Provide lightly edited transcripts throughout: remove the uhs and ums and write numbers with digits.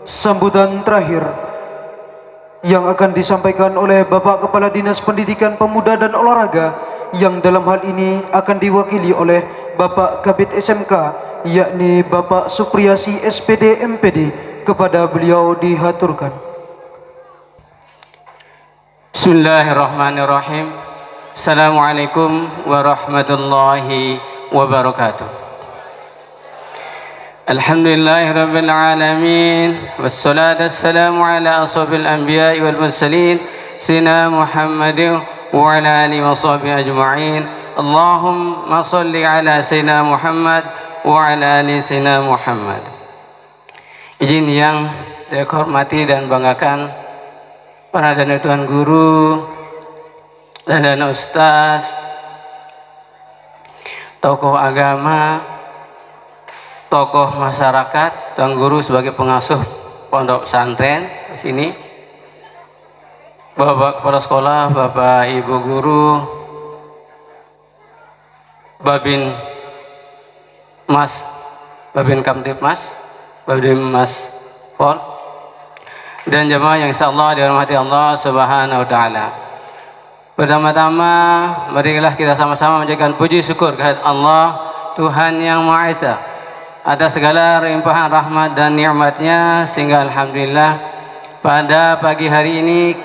sambutan terakhir yang akan disampaikan oleh Bapak Kepala Dinas Pendidikan Pemuda dan Olahraga, yang dalam hal ini akan diwakili oleh Bapak Kabid SMK, yakni Bapak Supriyasi SPD MPD. Kepada beliau dihaturkan. Bismillahirrahmanirrahim. Assalamualaikum warahmatullahi wabarakatuh. Alhamdulillahirabbil alamin, wassalatu wassalamu ala ashrafil anbiya'i wal mursalin sayyidina Muhammadin wa ala alihi washabihi ajma'in. Allahumma shalli ala sayyidina Muhammad wa ala ali sayyidina Muhammad. Izin yang saya hormati dan banggakan para dan tuan guru dan ustaz, tokoh agama, tokoh masyarakat, tuan guru sebagai pengasuh pondok pesantren di sini, bapak kepala sekolah, bapak ibu guru, babin mas, babin kamtipmas, babin mas pol, dan jemaah yang insyaallah dirahmati Allah Subhanahu wa taala. Pertama-tama marilah kita sama-sama menjadikan puji syukur kehadirat Allah Tuhan yang Maha Esa atas segala limpahan rahmat dan nikmatnya, sehingga alhamdulillah pada pagi hari ini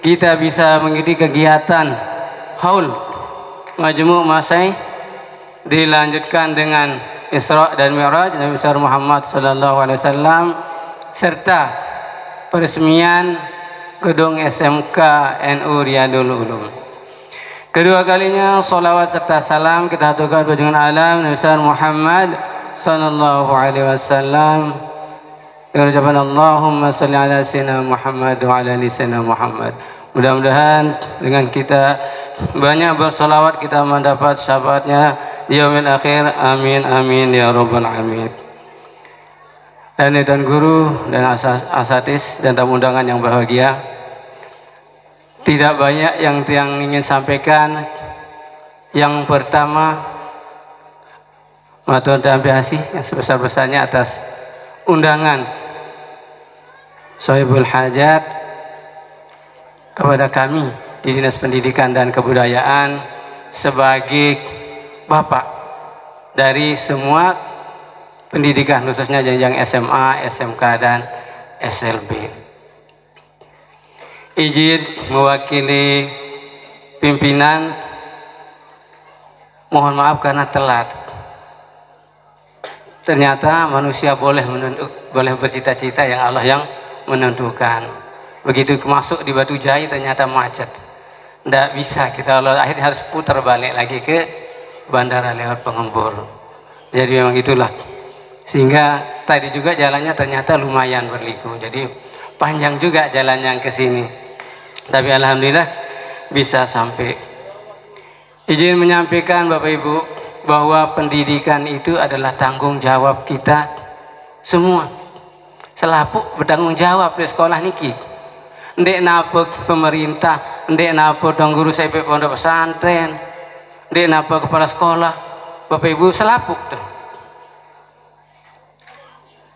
kita bisa mengikuti kegiatan haul Majmu' Masai, dilanjutkan dengan Isra dan Mi'raj Nabi besar Muhammad sallallahu alaihi wasallam, serta peresmian gedung SMK NU Riyadul Ulum. Kedua kalinya salawat serta salam kita haturkan dengan alam Nabi besar Muhammad sallallahu alaihi wasallam dengan ucapan Allahumma shalli ala sayyidina Muhammad wa ala ali sayyidina Muhammad. Mudah-mudahan dengan kita banyak bersolawat kita mendapat syafaatnya di yaumil akhir. Amin amin ya rabbal alamin. Dan tuan guru dan asatis dan tamu undangan yang berbahagia, tidak banyak yang ingin sampaikan. Yang pertama, matur dan kasih yang sebesar-besarnya atas undangan Sohibul Hajat kepada kami di Dinas Pendidikan dan Kebudayaan sebagai bapak dari semua pendidikan, khususnya jenjang SMA, SMK, dan SLB. Izin mewakili pimpinan, mohon maaf karena telat. Ternyata manusia boleh bercita-cita, yang Allah yang menentukan. Begitu masuk di Batu Jai ternyata macet, tidak bisa kita, akhirnya harus putar balik lagi ke bandara lewat Pengembur. Jadi memang itulah, sehingga tadi juga jalannya ternyata lumayan berliku, jadi panjang juga jalannya ke sini, tapi alhamdulillah bisa sampai. Izin menyampaikan Bapak Ibu bahwa pendidikan itu adalah tanggung jawab kita semua. Selaku bertanggung jawab di sekolah niki, ndek napa pemerintah, ndek napa tuan guru SMP pondok pesantren, ndek napa kepala sekolah, Bapak Ibu selaku tuh.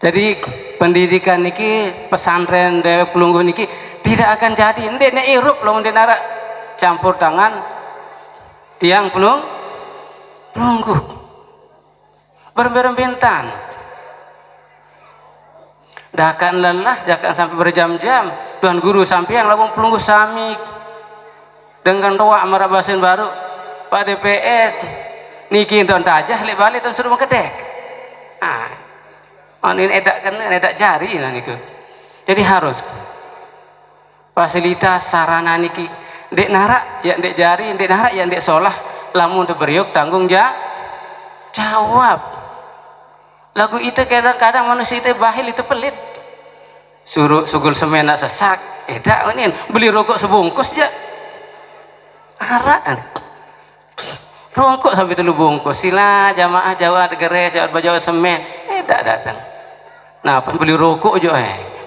Jadi pendidikan niki, pesantren Dewa Pelungguh niki tidak akan jadi ndek nek irup loh, ndek narak campur tangan tiang pelungguh berbentan. Dah akan lelah, jangan sampai berjam-jam tuan guru sampai yang langsung pelungguh sami dengan doa marabasin baru Pak DPS niki tuan tajah lek balik tuan suruh mengkedek. Ini edak jari lah niku. Jadi harus fasilitas sarana niki ndek narak ya ndek jari, ndek narak ya ndek solah, lamun beriuk tanggung jawab. Lagu itu kadang-kadang manusia itu bahil, itu pelit. Suruh sugul semen nak sesak, edak ini beli rokok sebungkus aja. Araan. Rokok sampai telu bungkus. Sila jamaah Jawa Gere, Jawa semen, edak datang. Nah, pas beli rokok aja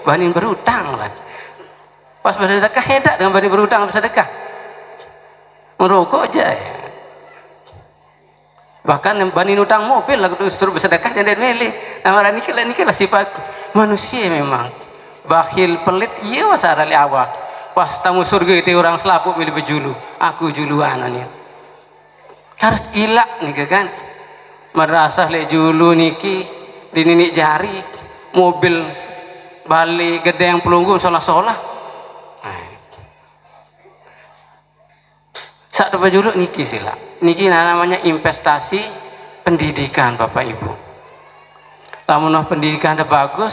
banin berutang lah. Pas bersedekah edak dengan banin berutang bersedekah. Merokok aja bahkan banin utang mobil lah suruh bersedekah jangan milih. Nah, ini lah sifat manusia memang bakhil pelit iya wasara li awak pas tamu surga itu orang selaput milih bejulu aku juluan ini harus ilak nih kan madrasah le julu niki dininik jari mobil balik gede yang pelunggu solah-solah saat bejulu niki sila niki namanya investasi pendidikan Bapak Ibu. Lamun pendidikan bagus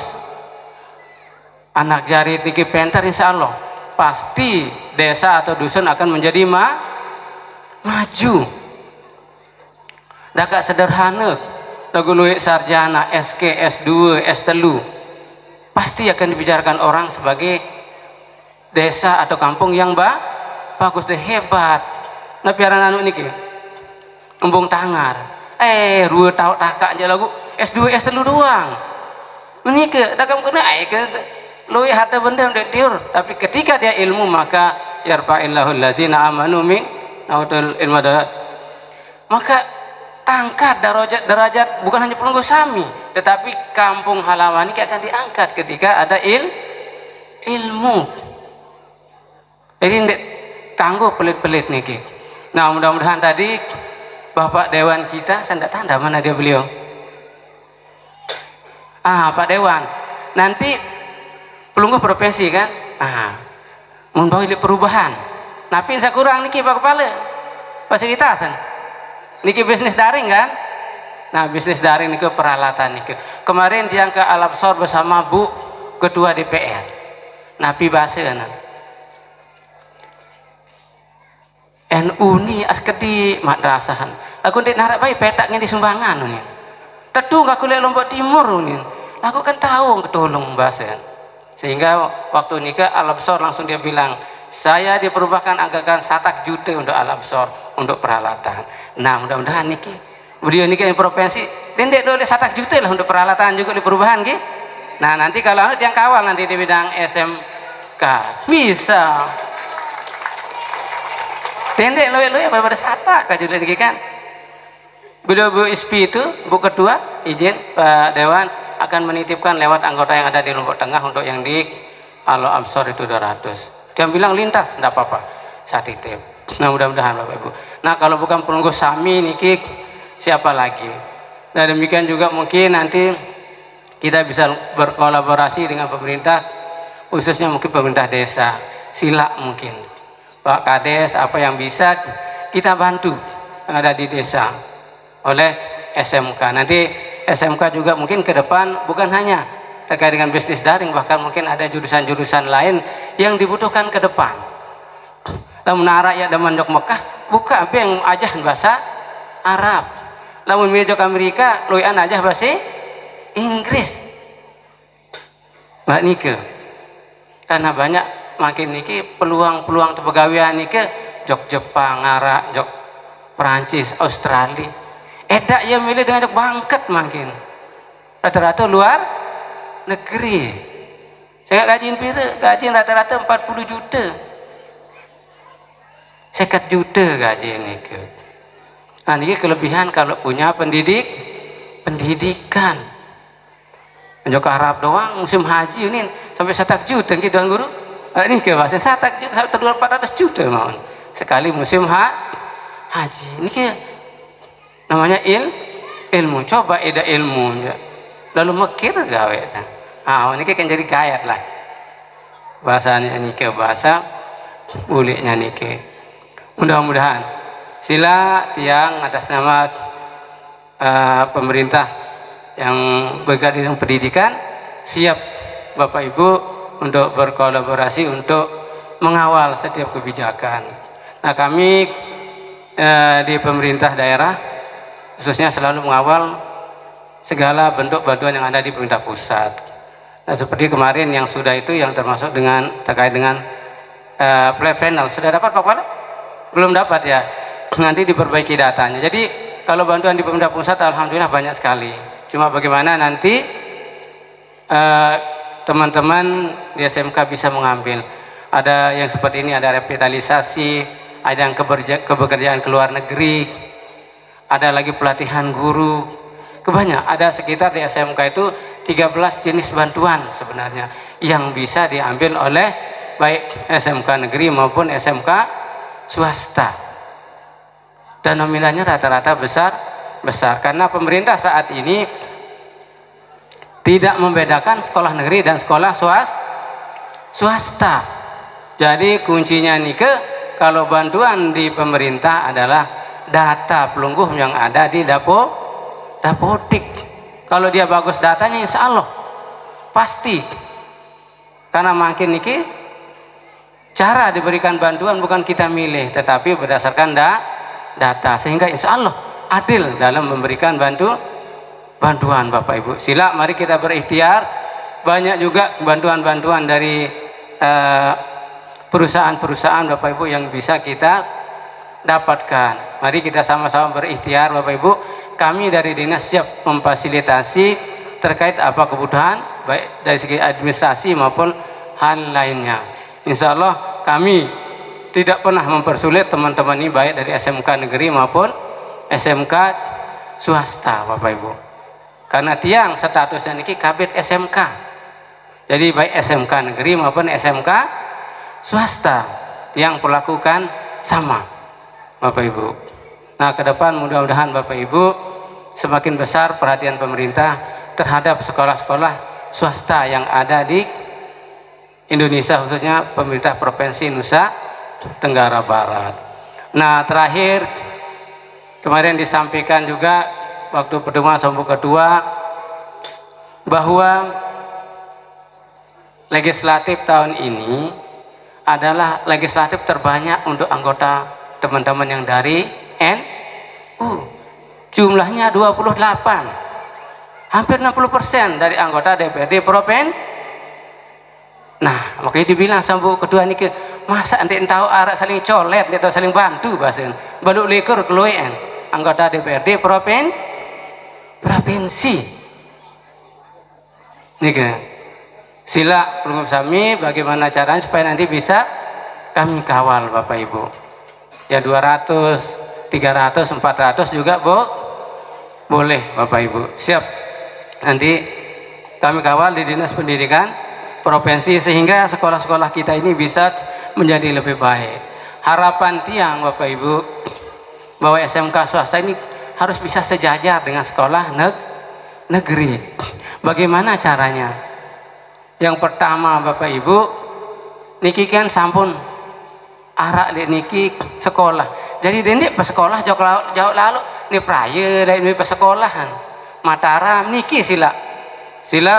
anak jari niki pintar insya Allah pasti desa atau dusun akan menjadi maju. Agak sederhana lagu luwih sarjana SK S2 S3 pasti akan dibicarakan orang sebagai desa atau kampung yang bagus deh hebat. Nah piaran anu niki embung tangar rua tahun takak aja lagu S2 S3 doang menikah dah kamu kena lu harta benda udah tiur tapi ketika dia ilmu maka yarfa'illahul ladzina amanu min nautul ilmu maka tangkat derajat bukan hanya pelunggu sami tetapi kampung halaman ini akan diangkat ketika ada ilmu jadi kanggo pelit-pelit niki. Nah mudah-mudahan tadi Bapak Dewan kita saya tidak tanda mana dia beliau Pak Dewan nanti pelungguh profesi kan membawa perubahan tapi saya kurang niki Pak Kepala fasilitasan niki bisnis daring kan nah bisnis daring niki peralatan niki kemarin dia ke Al-Absor bersama Bu Ketua DPR napi bahasa NU ni askedi madrasahan aku ndik narak baik petaknya di sumbangan ni tetu aku lihat Lombok Timur ni aku kan tahu ketolong bahasa sehingga waktu nikah Al-Absor langsung dia bilang saya diperubahkan anggaran 1 juta untuk Al-Absor untuk peralatan. Nah mudah-mudahan niki beliau niki yang provinsi dendek dulu 1 juta lah untuk peralatan juga di perubahan ki. Nah nanti kalau yang kawal nanti di bidang SMK bisa tendek loe pada satak aja lagi kan beliau Bu ISPI itu Bu Ketua izin Pak Dewan akan menitipkan lewat anggota yang ada di Lombok Tengah untuk yang di Al-Absor itu 200 dia bilang lintas tidak apa-apa saya titip. Nah mudah-mudahan Bapak Ibu nah kalau bukan pelungguh sami niki siapa lagi. Nah demikian juga mungkin nanti kita bisa berkolaborasi dengan pemerintah khususnya mungkin pemerintah desa sila mungkin Pak Kades apa yang bisa kita bantu yang ada di desa oleh SMK nanti SMK juga mungkin ke depan bukan hanya terkait dengan bisnis daring bahkan mungkin ada jurusan-jurusan lain yang dibutuhkan ke depan lamun arak ya daman jok Mekah buka apa yang ajah bahasa Arab lamun jok Amerika loyan ajah bahasa Inggris mbak Nike karena banyak makin niki peluang-peluang pegawaian niki jok Jepang, Arab, jok Perancis, Australia. Edak ya milih dengan jok bangket makin. Rata-rata luar negeri. Saya gajiin pira, gajiin rata-rata 40 juta. 50 juta gaji niki. Nah niki kelebihan kalau punya pendidikan. Jok Arab doang musim haji ini sampai 1 juta gitu guru. Ini ke bahasa 1 juta sampai 400 juta mohon sekali musim haji ini ke namanya ilmu coba ada ilmu lalu mikir gawe ini kan jadi gayat lah bahasanya ini ke bahasa buliknya ini ke mudah-mudahan sila tiang atas nama pemerintah yang bergerak di pendidikan siap Bapak Ibu untuk berkolaborasi untuk mengawal setiap kebijakan. Nah kami di pemerintah daerah khususnya selalu mengawal segala bentuk bantuan yang ada di pemerintah pusat. Nah seperti kemarin yang sudah itu yang termasuk dengan terkait dengan flat panel sudah dapat Pak Kepala? Belum dapat ya. Nanti diperbaiki datanya. Jadi kalau bantuan di pemerintah pusat alhamdulillah banyak sekali. Cuma bagaimana nanti teman-teman di SMK bisa mengambil ada yang seperti ini ada revitalisasi ada yang kebekerjaan ke luar negeri ada lagi pelatihan guru kebanyak ada sekitar di SMK itu 13 jenis bantuan sebenarnya yang bisa diambil oleh baik SMK negeri maupun SMK swasta. Dan nominalnya rata-rata besar karena pemerintah saat ini tidak membedakan sekolah negeri dan sekolah swasta. Jadi kuncinya kalau bantuan di pemerintah adalah data pelungguh yang ada di dapodik. Kalau dia bagus datanya, insya Allah pasti. Karena makin cara diberikan bantuan bukan kita milih, tetapi berdasarkan data, sehingga insya Allah adil dalam memberikan bantuan Bapak Ibu. Sila mari kita berikhtiar. Banyak juga bantuan-bantuan dari perusahaan-perusahaan Bapak Ibu yang bisa kita dapatkan. Mari kita sama-sama berikhtiar Bapak Ibu. Kami dari dinas siap memfasilitasi terkait apa kebutuhan baik dari segi administrasi maupun hal lainnya. Insya Allah kami tidak pernah mempersulit teman-teman ini baik dari SMK negeri maupun SMK swasta Bapak Ibu. Karena tiang statusnya ini kabit SMK. Jadi baik SMK negeri maupun SMK swasta yang melakukan sama Bapak Ibu. Nah, ke depan mudah-mudahan Bapak Ibu semakin besar perhatian pemerintah terhadap sekolah-sekolah swasta yang ada di Indonesia, khususnya pemerintah Provinsi Nusa Tenggara Barat. Nah, terakhir kemarin disampaikan juga waktu pertemuan Sambu kedua bahwa legislatif tahun ini adalah legislatif terbanyak untuk anggota teman-teman yang dari NU. Jumlahnya 28, hampir 60% dari anggota DPRD Provinsi. Nah, makanya dibilang Sambu kedua ini masa ente tahu arah saling colet atau saling bantu bahasan baluk likur keluian anggota DPRD provinsi nih sila pelunggup sami bagaimana caranya supaya nanti bisa kami kawal Bapak Ibu ya 200 300 400 juga boleh Bapak Ibu siap nanti kami kawal di Dinas Pendidikan Provinsi sehingga sekolah-sekolah kita ini bisa menjadi lebih baik. Harapan tiang Bapak Ibu bahwa SMK swasta ini harus bisa sejajar dengan sekolah negeri. Bagaimana caranya? Yang pertama Bapak Ibu niki kan sampun arak di niki sekolah. Jadi dendek pas sekolah jauh lalu ni praya dari pas sekolahan. Mataram niki sila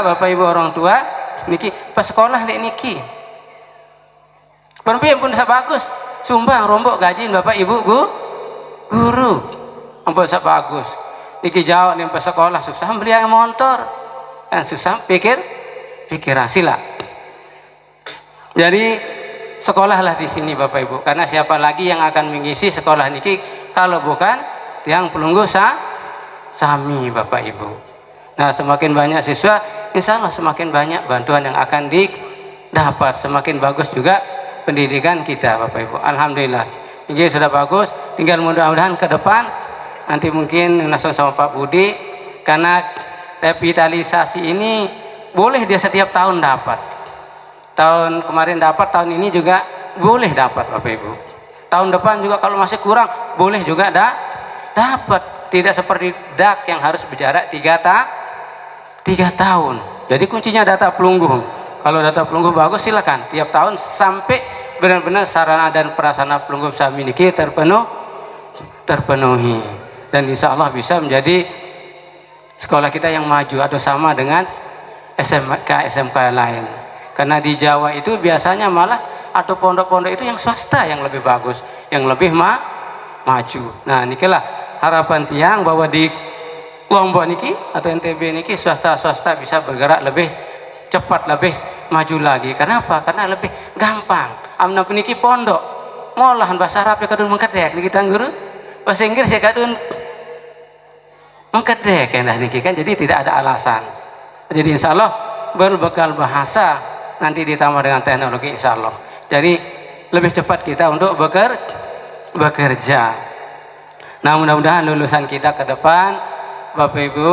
Bapak Ibu orang tua niki pas sekolah dek niki perempuan pun bisa bagus sumbang rombok gaji Bapak Ibu guru ampun bisa bagus niki jauh nih pas sekolah susah beli yang motor kan susah pikiran sila jadi sekolahlah di sini Bapak Ibu karena siapa lagi yang akan mengisi sekolah niki kalau bukan tiang pelungguh sami Bapak Ibu. Nah, semakin banyak siswa, insya Allah semakin banyak bantuan yang akan didapat, semakin bagus juga pendidikan kita, Bapak Ibu. Alhamdulillah, ini sudah bagus. Tinggal mudah-mudahan ke depan nanti mungkin langsung sama Pak Budi, karena revitalisasi ini boleh dia setiap tahun dapat. Tahun kemarin dapat, tahun ini juga boleh dapat, Bapak Ibu. Tahun depan juga kalau masih kurang, boleh juga dapat. Tidak seperti DAK yang harus berjarak 3 tahun. Jadi kuncinya data pelungguh. Kalau data pelungguh bagus silakan tiap tahun sampai benar-benar sarana dan prasarana pelungguh sami ini terpenuhi dan insya Allah bisa menjadi sekolah kita yang maju atau sama dengan SMK lain. Karena di Jawa itu biasanya malah atau pondok-pondok itu yang swasta yang lebih bagus, yang lebih maju. Nah, inilah harapan tiang bahwa di Lombok niki atau NTB niki swasta bisa bergerak lebih cepat, lebih maju lagi. Kenapa? Karena lebih gampang. Amna niki pondok, molahan bahasa Arab ya kadun mengkedek niki tangguru. Bahasa Inggris ya kadun mengkedek ya niki kan. Jadi tidak ada alasan. Jadi insya Allah berbekal bahasa nanti ditambah dengan teknologi insya Allah. Jadi lebih cepat kita untuk bekerja. Nah, mudah-mudahan lulusan kita ke depan Bapak Ibu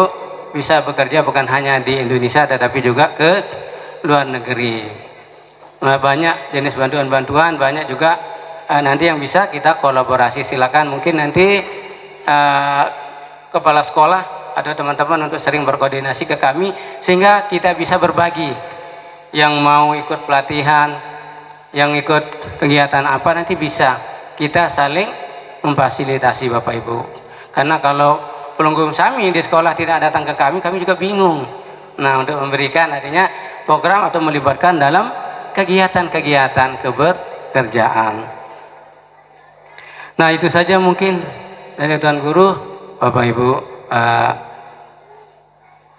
bisa bekerja bukan hanya di Indonesia tetapi juga ke luar negeri. Banyak jenis bantuan-bantuan, banyak juga nanti yang bisa kita kolaborasi. Silakan mungkin nanti kepala sekolah atau teman-teman untuk sering berkoordinasi ke kami sehingga kita bisa berbagi. Yang mau ikut pelatihan, yang ikut kegiatan apa nanti bisa kita saling memfasilitasi Bapak Ibu. Karena kalau pelunggung kami di sekolah tidak datang ke kami juga bingung. Nah, untuk memberikan artinya program atau melibatkan dalam kegiatan-kegiatan keberkerjaan. Nah, itu saja mungkin dari Tuan Guru, Bapak Ibu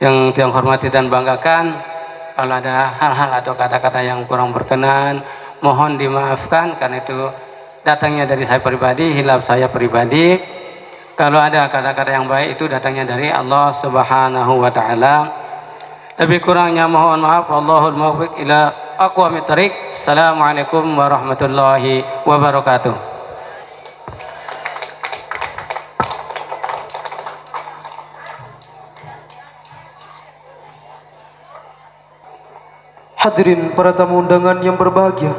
yang saya hormati dan banggakan. Kalau ada hal-hal atau kata-kata yang kurang berkenan, mohon dimaafkan karena itu datangnya dari saya pribadi, hilaf saya pribadi. Kalau ada kata-kata yang baik itu datangnya dari Allah Subhanahu wa taala. Lebih kurangnya mohon maaf. Wallahul muwaffiq ila aqwamit thariq. Assalamualaikum warahmatullahi wabarakatuh. Hadirin para tamu undangan yang berbahagia,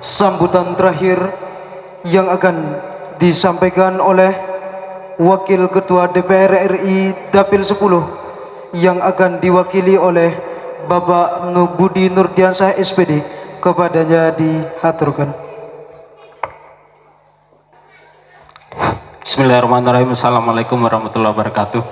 sambutan terakhir yang akan disampaikan oleh Wakil Ketua DPR RI Dapil 10 yang akan diwakili oleh Bapak Budi Nurdiansyah SPD, kepadanya dihaturkan. Bismillahirrahmanirrahim. Assalamualaikum warahmatullahi wabarakatuh.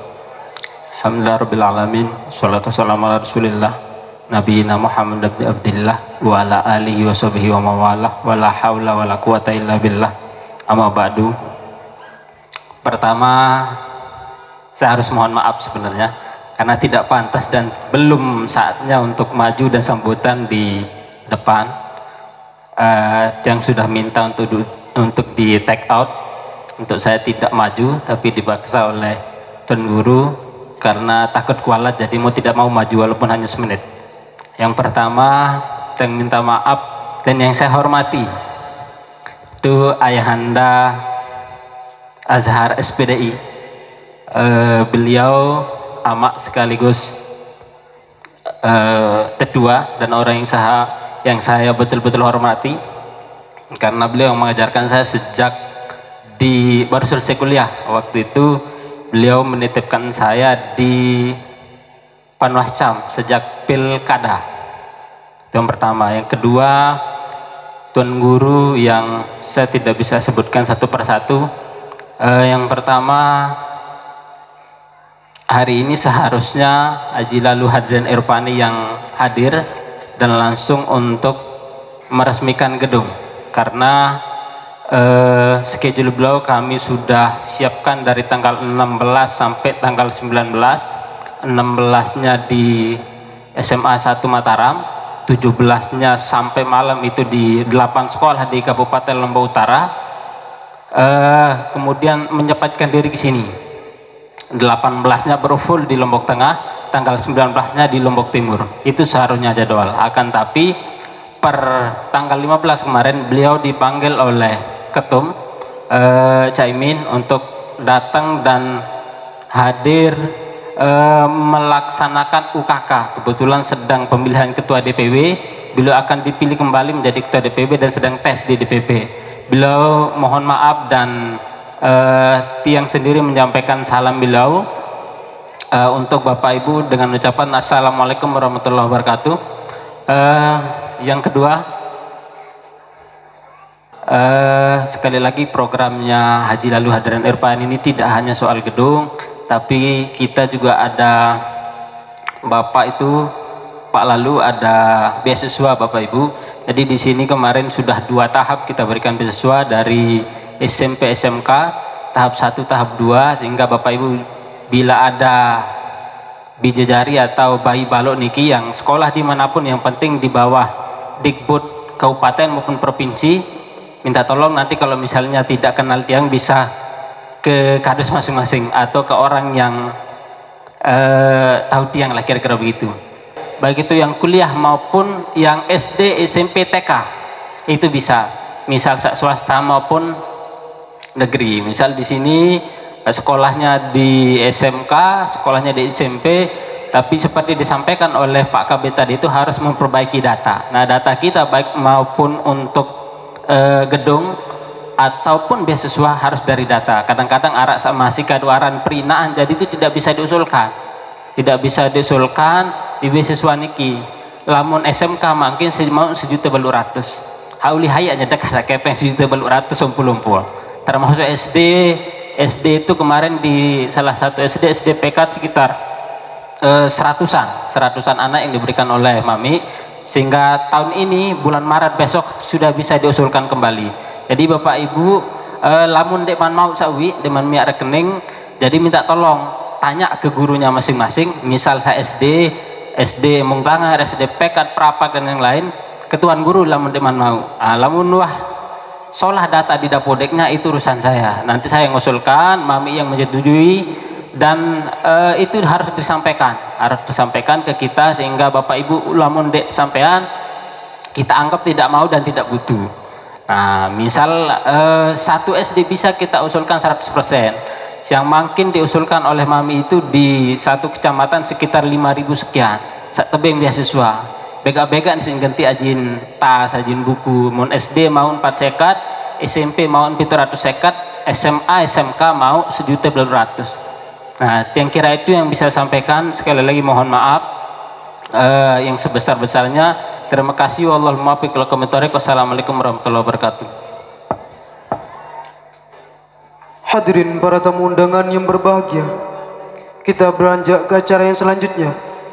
Alhamdulillahirrahmanirrahim. Salatu wassalamu ala rasulillah Nabiyina Muhammad bin Abdillah wa ala alihi wa sahbihi wa mawalah wa la hawla wa la quwata illa billah. Amma ba'du. Pertama, saya harus mohon maaf sebenarnya karena tidak pantas dan belum saatnya untuk maju dan sambutan di depan. Yang sudah minta untuk di take out, untuk saya tidak maju tapi dipaksa oleh Tuan Guru karena takut kualat, jadi mau tidak mau maju walaupun hanya semenit. Yang pertama, yang minta maaf dan yang saya hormati itu Ayahanda Azhar SPDI. Beliau amak sekaligus kedua dan orang yang saya betul-betul hormati karena beliau mengajarkan saya sejak baru selesai kuliah. Waktu itu beliau menitipkan saya di Panwascam sejak pilkada. Itu yang pertama. Yang kedua, Tuan Guru yang saya tidak bisa sebutkan satu persatu. Yang pertama, hari ini seharusnya Haji Lalu Hadrian Irfani yang hadir dan langsung untuk meresmikan gedung, karena schedule beliau kami sudah siapkan dari tanggal 16 sampai tanggal 19. 16-nya di SMA 1 Mataram, 17-nya sampai malam itu di 8 sekolah di Kabupaten Lombok Utara, kemudian menyempatkan diri ke sini. 18-nya berfull di Lombok Tengah, tanggal 19-nya di Lombok Timur. Itu seharusnya jadwal. Akan tapi per tanggal 15 kemarin beliau dipanggil oleh Ketum Caimin untuk datang dan hadir melaksanakan UKK. Kebetulan sedang pemilihan ketua DPW, beliau akan dipilih kembali menjadi ketua DPW dan sedang tes di DPP. Beliau mohon maaf dan Tiang sendiri menyampaikan salam beliau untuk Bapak Ibu dengan ucapan Assalamualaikum warahmatullahi wabarakatuh. Yang kedua, sekali lagi programnya Haji Lalu Hadrian Irfani ini tidak hanya soal gedung, tapi kita juga ada Bapak itu Pak Lalu ada beasiswa Bapak Ibu. Jadi di sini kemarin sudah 2 tahap kita berikan beasiswa dari SMP SMK tahap 1 tahap 2, sehingga Bapak Ibu bila ada bidadari atau bayi balok niki yang sekolah dimanapun, yang penting di bawah Dikbud kabupaten maupun provinsi, minta tolong nanti kalau misalnya tidak kenal tiang bisa ke kadus masing-masing atau ke orang yang tahu tiang lah, kira-kira begitu. Baik itu yang kuliah maupun yang SD, SMP, TK itu bisa, misal swasta maupun negeri. Misal di sini sekolahnya di SMK, sekolahnya di SMP, tapi seperti disampaikan oleh Pak Kabit tadi itu harus memperbaiki data. Nah, data kita baik maupun untuk gedung ataupun beasiswa harus dari data. Kadang-kadang arak sama si kaduaran perinaan, jadi itu tidak bisa diusulkan. Tidak bisa diusulkan di beasiswa niki. Lamun SMK mungkin mau 1.800.000. Hauli hayanya dekat kepeng 1.800.000 termasuk SD itu kemarin di salah satu SD PK sekitar seratusan anak yang diberikan oleh Mami, sehingga tahun ini bulan Maret besok sudah bisa diusulkan kembali. Jadi Bapak Ibu, lamun deman mau sawi deman miak rekening, jadi minta tolong tanya ke gurunya masing-masing, misal saya SD Mungtangar, SD Pekat, Prapak dan yang lain, ketuan guru lamun deman mau. Lamun wah solah data di dapodeknya itu urusan saya, nanti saya ngusulkan, Mami yang menyetujui, dan itu harus disampaikan ke kita, sehingga Bapak Ibu lamun dek sampean kita anggap tidak mau dan tidak butuh. Nah, misal satu SD bisa kita usulkan 100%, yang mungkin diusulkan oleh Mami itu di satu kecamatan sekitar 5.000 sekian tebing beasiswa. Bega-bega sing ganti ajin tas, ajin buku, mon SD mau 4 sekat, SMP mau 700 sekat, SMA SMK mau 1.800.000. Nah, yang kira itu yang bisa sampaikan. Sekali lagi mohon maaf yang sebesar-besarnya. Terima kasih. Wallahul muwaffiq ila aqwamit thoriq. Wassalamualaikum warahmatullahi wabarakatuh. Hadirin para tamu undangan yang berbahagia, kita beranjak ke acara yang selanjutnya,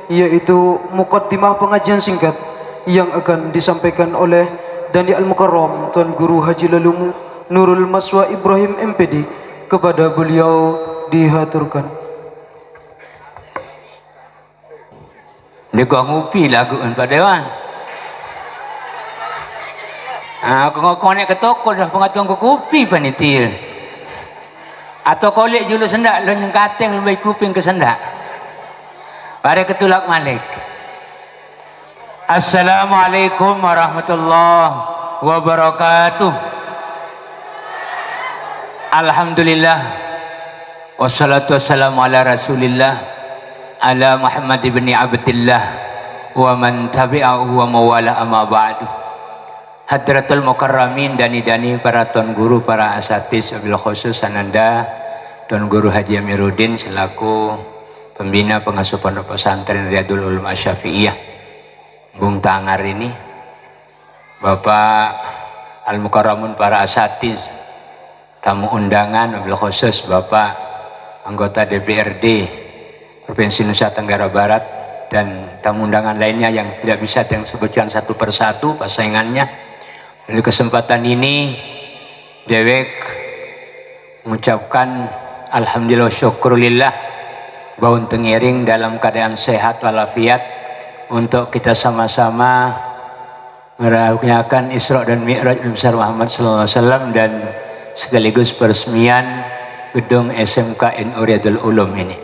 yaitu muqaddimah pengajian singkat yang akan disampaikan oleh Dani Al-Mukarram Tuan Guru Haji Lalu Nurul Maswa Ibrahim MPD. Kepada beliau dihaturkan. Dia kau ngupi lagu pada dewan. Aku ngokong ni ke toko dah pengatung ke kopi panitia. Atau kau lihat julu sendak lo yang kateng lebih kuping ke sendak. Mari ketulak Malik. Assalamualaikum warahmatullahi wabarakatuh. Alhamdulillah. Wassalatu wassalamu ala Rasulillah, ala Muhammad ibn Abdillah wa man tabi'ahu wa mawala amma ba'du. Hadratul Mukarramin, dani-dani para tuan guru, para asatis, wabil khusus Ananda Tuan Guru Haji Amiruddin selaku pembina pengasuh pondok pesantren Riyadul Ulum Asy-Syafi'iyah Bung Tangar ini, Bapak Al-Mukarramun, para asatis, tamu undangan, wabil khusus Bapak anggota DPRD Provinsi Nusa Tenggara Barat, dan tamu undangan lainnya yang tidak bisa yang sebutkan satu persatu pasangannya. Di kesempatan ini dewek mengucapkan alhamdulillah syukurillah baun tengiring dalam keadaan sehat walafiat untuk kita sama-sama merayakan Isra dan Mi'raj besar Muhammad SAW dan sekaligus peresmian gedung SMK NU Riyadul Ulum ini.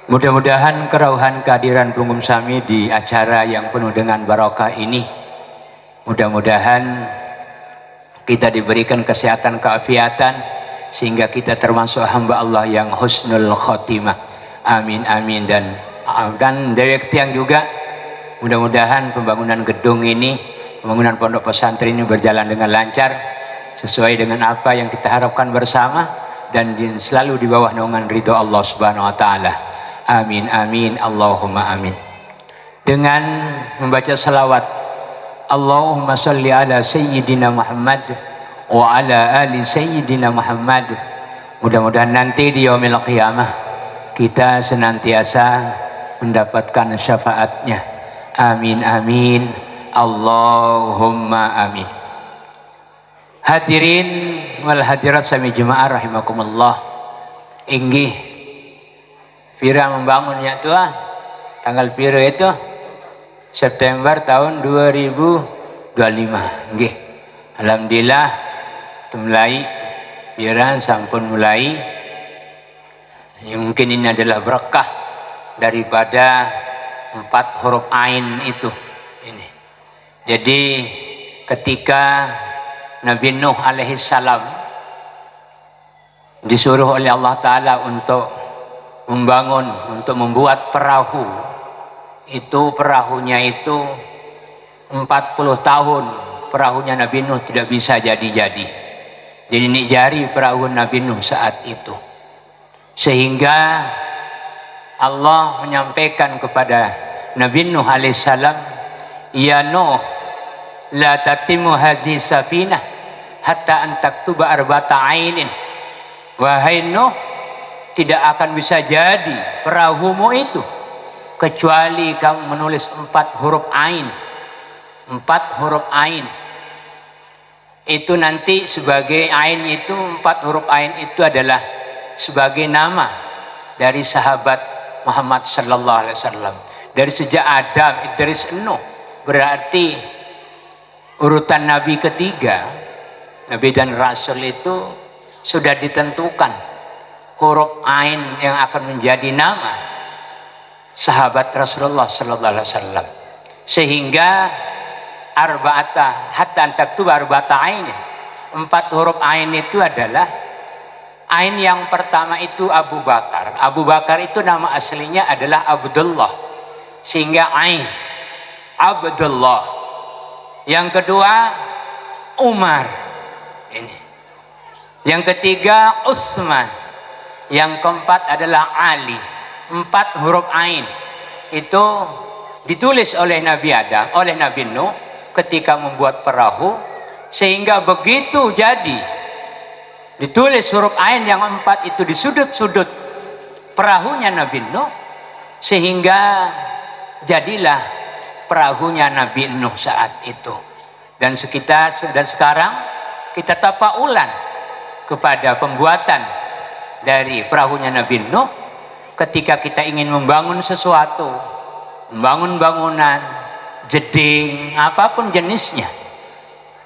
Mudah-mudahan kerauhan kehadiran Punggung Sami di acara yang penuh dengan barokah ini, mudah-mudahan kita diberikan kesehatan keafiatan sehingga kita termasuk hamba Allah yang husnul khotimah. Amin amin. Dan dewek tiang juga mudah-mudahan pembangunan gedung ini, pembangunan pondok pesantren ini berjalan dengan lancar sesuai dengan apa yang kita harapkan bersama dan selalu di bawah naungan ridho Allah Subhanahu wa taala. Amin amin Allahumma amin. Dengan membaca salawat Allahumma salli ala sayyidina Muhammad wa ala ali sayyidina Muhammad, mudah-mudahan nanti di yaumil qiyamah kita senantiasa mendapatkan syafaatnya. Amin amin Allahumma amin. Hadirin wal hadirat sami jemaah rahimakumullah. Inggih Pira membangunnya tuan tanggal pira itu September tahun 2025. Inggih alhamdulillah mulai Pira sampun mulai. Mungkin ini adalah berkah daripada 4 huruf ain itu ini. Jadi ketika Nabi Nuh alaihissalam disuruh oleh Allah Ta'ala untuk membangun, untuk membuat perahu. Itu perahunya itu 40 tahun perahunya Nabi Nuh tidak bisa jadi-jadi. Jadi ini jari perahu Nabi Nuh saat itu. Sehingga Allah menyampaikan kepada Nabi Nuh alaihissalam, ya Nuh, la tatimu haji safinah hatta antaktuba arba'ata ainin. Wahai Nuh, tidak akan bisa jadi perahumu itu kecuali kamu menulis 4 huruf ain. 4 huruf ain itu nanti sebagai ain itu, 4 huruf ain itu adalah sebagai nama dari sahabat Muhammad sallallahu alaihi wasallam. Dari sejak Adam, Idris, Nuh, berarti urutan nabi ketiga, nabi dan rasul itu sudah ditentukan huruf ain yang akan menjadi nama sahabat Rasulullah sallallahu alaihi wasallam. Sehingga arba'ata hatta antaktuba arba'ata ain, 4 huruf ain itu adalah ain yang pertama itu Abu Bakar. Abu Bakar itu nama aslinya adalah Abdullah, sehingga ain Abdullah. Yang kedua Umar, ini. Yang ketiga Utsman. Yang keempat adalah Ali. 4 huruf ain itu ditulis oleh Nabi Adam, oleh Nabi Nuh ketika membuat perahu, sehingga begitu jadi ditulis huruf ain yang 4 itu di sudut-sudut perahunya Nabi Nuh, sehingga jadilah perahunya Nabi Nuh saat itu. Dan sekarang kita tafaulan kepada pembuatan dari perahunya Nabi Nuh ketika kita ingin membangun sesuatu, membangun bangunan, jeding, apapun jenisnya.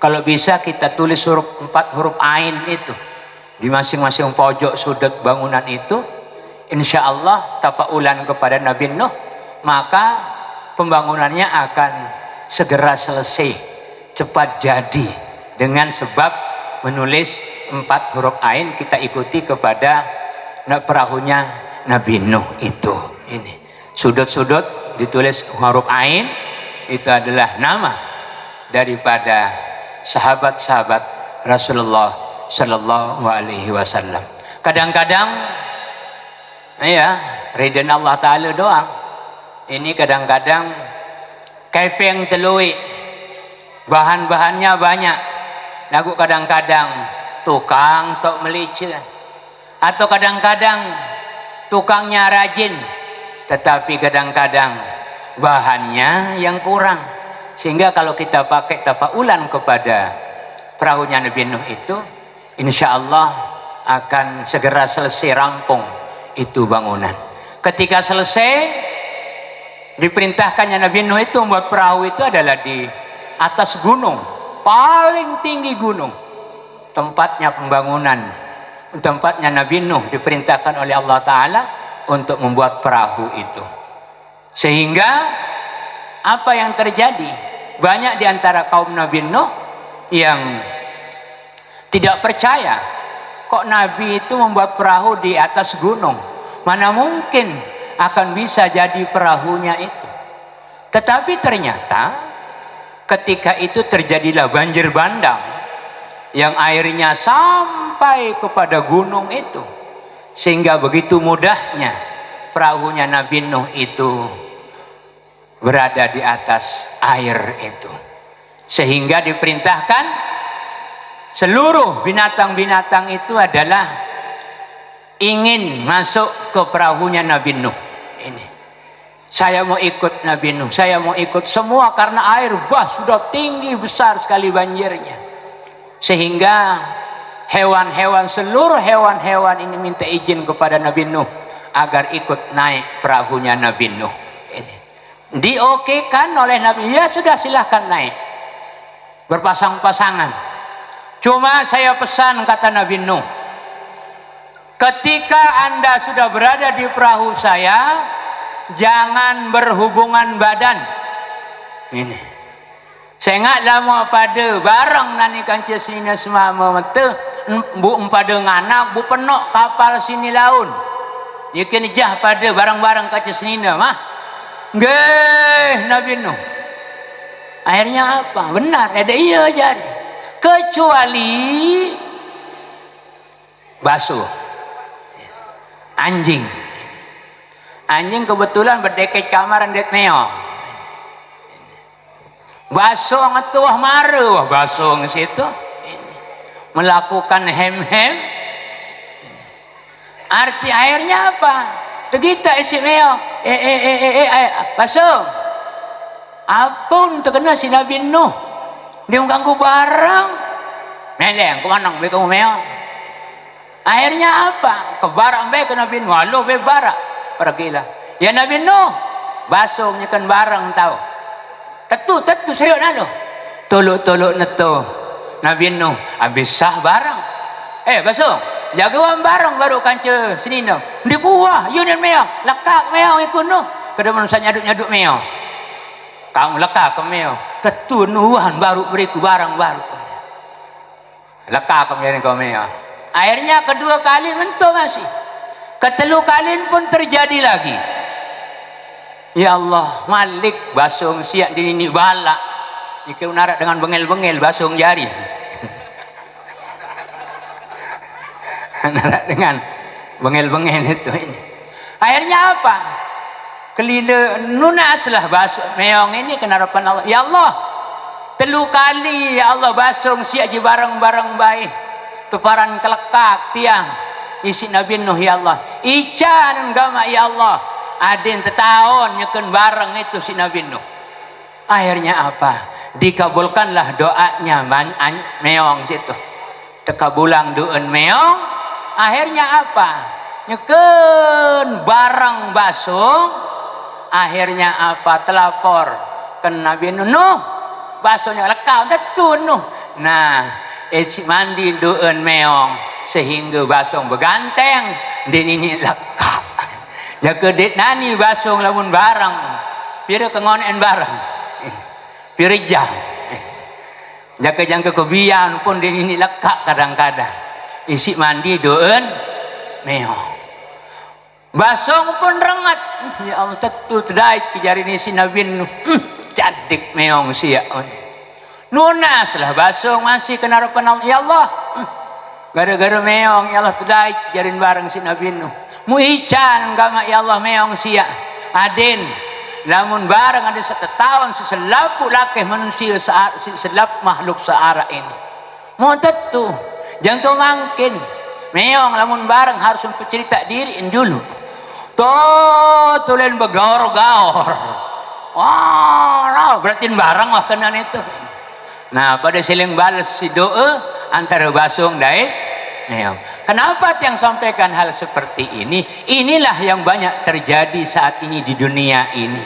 Kalau bisa kita tulis 4 huruf ain itu di masing-masing pojok sudut bangunan itu, insya Allah tafaulan kepada Nabi Nuh, maka pembangunannya akan segera selesai, cepat jadi, dengan sebab menulis 4 huruf ain kita ikuti kepada perahunya Nabi Nuh itu. Ini sudut-sudut ditulis huruf ain, itu adalah nama daripada sahabat-sahabat Rasulullah Sallallahu Alaihi Wasallam. Kadang-kadang ya ridhan Allah Ta'ala doang. Ini kadang-kadang kepeng telui, bahan-bahannya banyak. Lagu kadang-kadang tukang tok melicin, atau kadang-kadang tukangnya rajin, tetapi kadang-kadang bahannya yang kurang. Sehingga kalau kita pakai tafaulan kepada perahunya Nabi Nuh itu, insya Allah akan segera selesai, rampung itu bangunan. Ketika selesai, diperintahkannya Nabi Nuh itu membuat perahu itu adalah di atas gunung, paling tinggi gunung, tempatnya pembangunan, tempatnya Nabi Nuh diperintahkan oleh Allah Ta'ala untuk membuat perahu itu. Sehingga apa yang terjadi? Banyak di antara kaum Nabi Nuh yang tidak percaya, kok Nabi itu membuat perahu di atas gunung, mana mungkin akan bisa jadi perahunya itu. Tetapi ternyata ketika itu terjadilah banjir bandang yang airnya sampai kepada gunung itu, sehingga begitu mudahnya perahunya Nabi Nuh itu berada di atas air itu, sehingga diperintahkan seluruh binatang-binatang itu adalah ingin masuk ke perahunya Nabi Nuh. Ini, saya mau ikut Nabi Nuh, saya mau ikut semua, karena air sudah tinggi, besar sekali banjirnya, sehingga hewan-hewan, seluruh hewan-hewan ini minta izin kepada Nabi Nuh agar ikut naik perahunya Nabi Nuh. Ini diokekan oleh Nabi, ya sudah silahkan naik berpasang-pasangan. Cuma saya pesan, kata Nabi Nuh, ketika Anda sudah berada di perahu saya, jangan berhubungan badan. Ini saya nggak lama pada barang nani kancil sini semua memete bu pada nganak bu penok kapal sini laun. Dia kena jah pada barang-barang kaca senina mah. Geh Nabi Nuh. Akhirnya apa? Benar, ada iya jadi. Kecuali basuh. Anjing. Anjing kebetulan berdeket kamar dek meong. Basuh ngatuh maru, basuh ke situ. Melakukan hem-hem. Arti akhirnya apa? Tegita isi meong. Basuh. Apun terkena si Nabi Nuh. Dia mengganggu barang. Meleng kemana mereka meong. Akhirnya apa? Kebarak baik ke Nabi Nuh. Halo baik barak. Pergilah. Ya Nabi Nuh. Basuh nyekan barang tahu. Tetu serius nalo. Tolok neto. Nabi Nuh habis sah barang. Basuh. Jagawan barang baru kanca senina. Di kuah. Yunin meong. Lekak meong ikut Nuh. Kada manusia nyaduk-nyaduk meong. Kamu lekak ke meong. Tetu Nuhan baru beriku barang baru. Lekak ke meong. Akhirnya kedua kali mentok masih. Ketelu kali pun terjadi lagi. Ya Allah, Malik basung siap di ini balak. Jika narak dengan bengel-bengel basung jari. Narak dengan bengel-bengel itu ini. Akhirnya apa? Kelila nunaslah basung meong ini kena harapan Allah. Ya Allah, telu kali ya Allah basung siap di barang-barang baik. Tuparan kelekak tiang isi Nabi Nuh ya Allah. Ican gama ya Allah. Adin tetahun nyeken bareng itu si Nabi Nuh. Akhirnya apa? Dikabulkanlah doanya meong situ. Tekabulang doan meong. Akhirnya apa? Nyeken bareng basung. Akhirnya apa? Telapor ke Nabi Nuh. Basungnya lekau tetu Nuh. Nah, isi mandi doan meong sehingga basung berganteng din ini lekap. Jaga dit nani basung lamun barang pira kengonen barang pira jah jaga jangka kebian pun din ini lekap kadang-kadang isi mandi doan meong basung pun rengat ya Allah tetu tedai kejari ni si Nabi Nuh cadik meong siap nunas lah basung masih kena harapan Allah ya Allah gara-gara meong ya Allah tedai jarin bareng si Nabi Nuh muican gama ya Allah meong sia adin lamun bareng ada setahun seselapu lakih manusia selap makhluk searah ini mau tentu jangan kau mangkin meong lamun bareng harus mencerita diri dulu tulen begaur-gaur berarti bareng wah kenan itu. Nah pada siling balas si doa antara basung daik meong. Kenapa yang sampaikan hal seperti ini? Inilah yang banyak terjadi saat ini di dunia ini.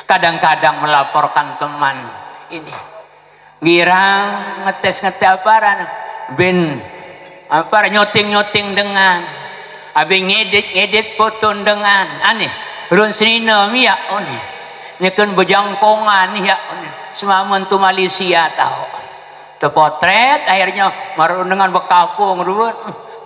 Kadang-kadang melaporkan teman ini. Girang ngetes aparan ben apa nyoting dengan abis ngedit foto dengan aneh. Run senina miak oni. Nyekan bejangkongan ya oni. Semamun tu Malaysia tahu. Terpotret akhirnya maru dengan bekapung ruwet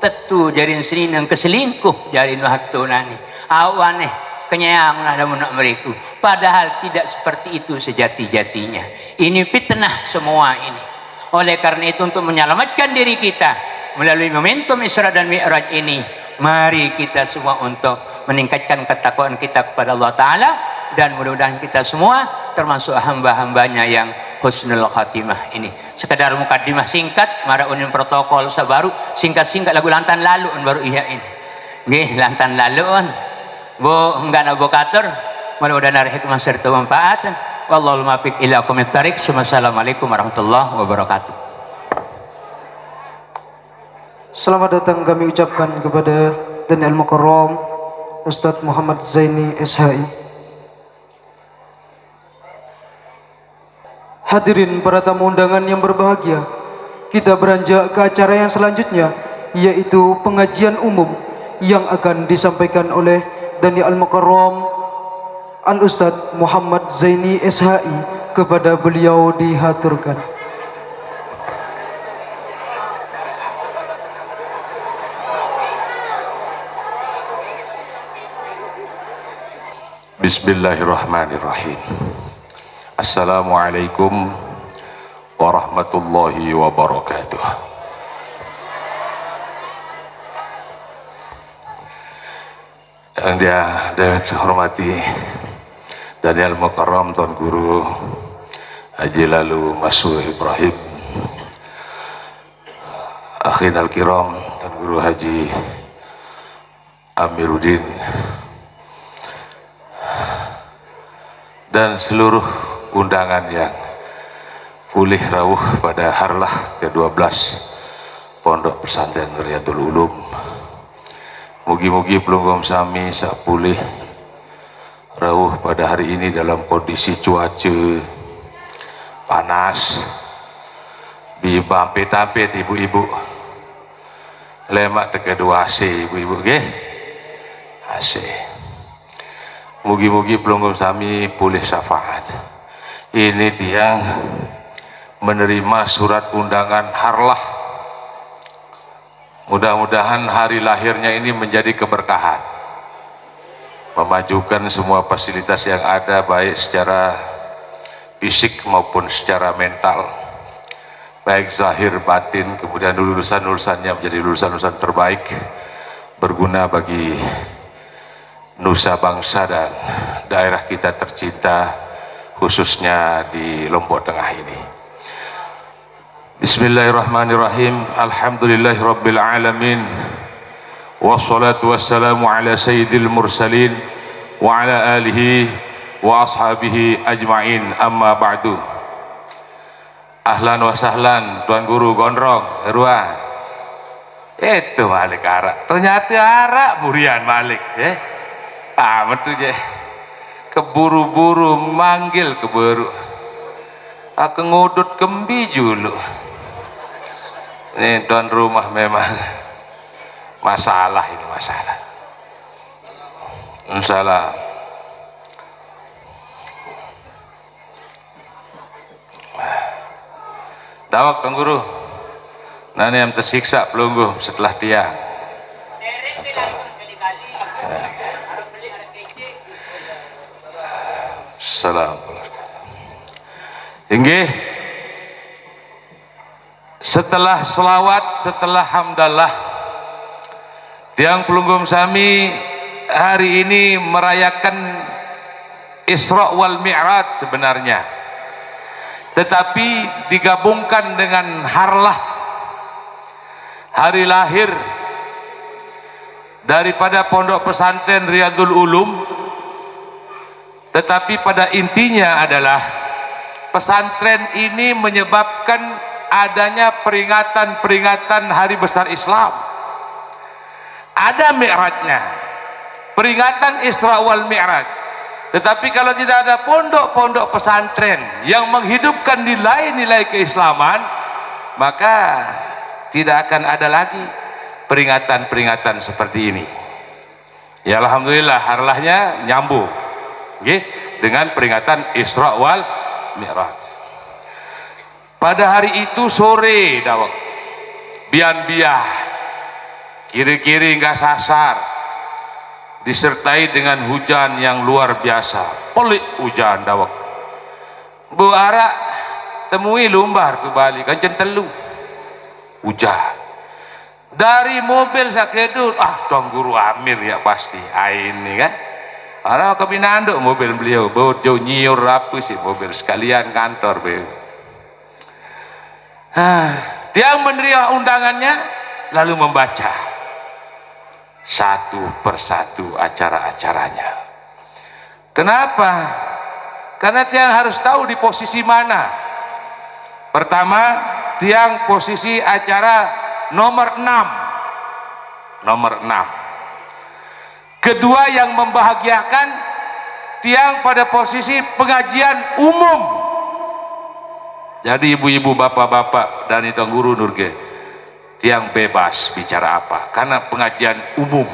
tetu jarin serinang keselingkuh jarin waktu nani awan kenyang lah lamun nak meriku padahal tidak seperti itu sejati-jatinya ini fitnah semua ini oleh karena itu untuk menyelamatkan diri kita melalui momentum Isra dan Mi'raj ini mari kita semua untuk meningkatkan ketakwaan kita kepada Allah Ta'ala dan mudah-mudahan kita semua termasuk hamba-hambanya yang husnul khatimah ini. Sekadar mukadimah singkat, mara unin protokol sabaru singkat-singkat lagu lantan lalu baru iya ini. Nggih, lantan lalu Bu enggak nabokator, mudah-mudahan hikmah serta manfaat. Wallahul muwaffiq ila aqwamit thariq. Wassalamualaikum warahmatullahi wabarakatuh. Selamat datang kami ucapkan kepada Daniel Mukarram Ustadz Muhammad Zaini SHI. Hadirin para tamu undangan yang berbahagia, kita beranjak ke acara yang selanjutnya, yaitu pengajian umum yang akan disampaikan oleh Daniel Mukarram Al-Ustadz Muhammad Zaini SHI. Kepada beliau dihaturkan. Bismillahirrahmanirrahim. Assalamualaikum warahmatullahi wabarakatuh. Yang dia hormati Daniel Mukarram Tuan Guru Haji Lalu Mas'ud Ibrahim, Akhin Al-Kiram Tuan Guru Haji Amiruddin, dan seluruh undangan yang pulih rawuh pada harlah ke-12 Pondok Pesantren Riyadul Ulum. Mugi-mugi pelunggum sami sak pulih rawuh pada hari ini dalam kondisi cuaca panas, bibampet-ampet ibu-ibu, lemak kedua AC ibu-ibu nggih, AC. Mugi-mugi pelunggum sami pulih syafaat. Ini tiang menerima surat undangan harlah. Mudah-mudahan hari lahirnya ini menjadi keberkahan, memajukan semua fasilitas yang ada baik secara fisik maupun secara mental, baik zahir batin, kemudian lulusan-lulusannya menjadi lulusan-lulusan terbaik, berguna bagi nusa bangsa dan daerah kita tercinta, khususnya di Lombok Tengah ini. Bismillahirrahmanirrahim. Alhamdulillahi rabbil alamin. Wassalatu wassalamu ala sayyidil mursalin wa ala alihi wa ashabihi ajma'in, amma ba'du. Ahlan wa sahlan Tuan Guru Gondrong Herwan. Itu Malik arak. Ternyata arak burian Malik betul je. Keburu-buru manggil keburu. Aku ngudut kembi julu. Ini tuan rumah memang masalah, ini masalah. Masalah. Dawak Tuan Guru. Nani yang tersiksa pelunggu setelah tiang. Assalamualaikum. Inggih, setelah selawat, setelah hamdalah, tiang pelunggum sami hari ini merayakan Isra wal Mi'raj sebenarnya, tetapi digabungkan dengan harlah, hari lahir daripada Pondok Pesantren Riyadul Ulum. Tetapi pada intinya adalah pesantren ini menyebabkan adanya peringatan-peringatan hari besar Islam. Ada mi'rajnya, peringatan Isra wal Mi'raj. Tetapi kalau tidak ada pondok-pondok pesantren yang menghidupkan nilai-nilai keislaman, maka tidak akan ada lagi peringatan-peringatan seperti ini. Ya alhamdulillah, harlahnya nyambung dengan peringatan Isra wal Mi'raj. Pada hari itu sore dawak bian-biah, kiri-kiri nggak sasar, disertai dengan hujan yang luar biasa, pelik hujan dawak. Bu arak temui lumbar tu balik kancen telu hujan. Dari mobil sakedut, Tuan Guru Amir ya pasti ini kan. Kalau kebinanduk mobil beliau, bodoh nyiur apa sih mobil sekalian kantor beliau. Tiang menerima undangannya lalu membaca satu persatu acara-acaranya. Kenapa? Karena tiang harus tahu di posisi mana. Pertama, tiang posisi acara nomor 6. Nomor 6. Kedua yang membahagiakan, tiang pada posisi pengajian umum. Jadi ibu-ibu, bapak-bapak dan Tuan Guru Nurge, tiang bebas bicara apa karena pengajian umum.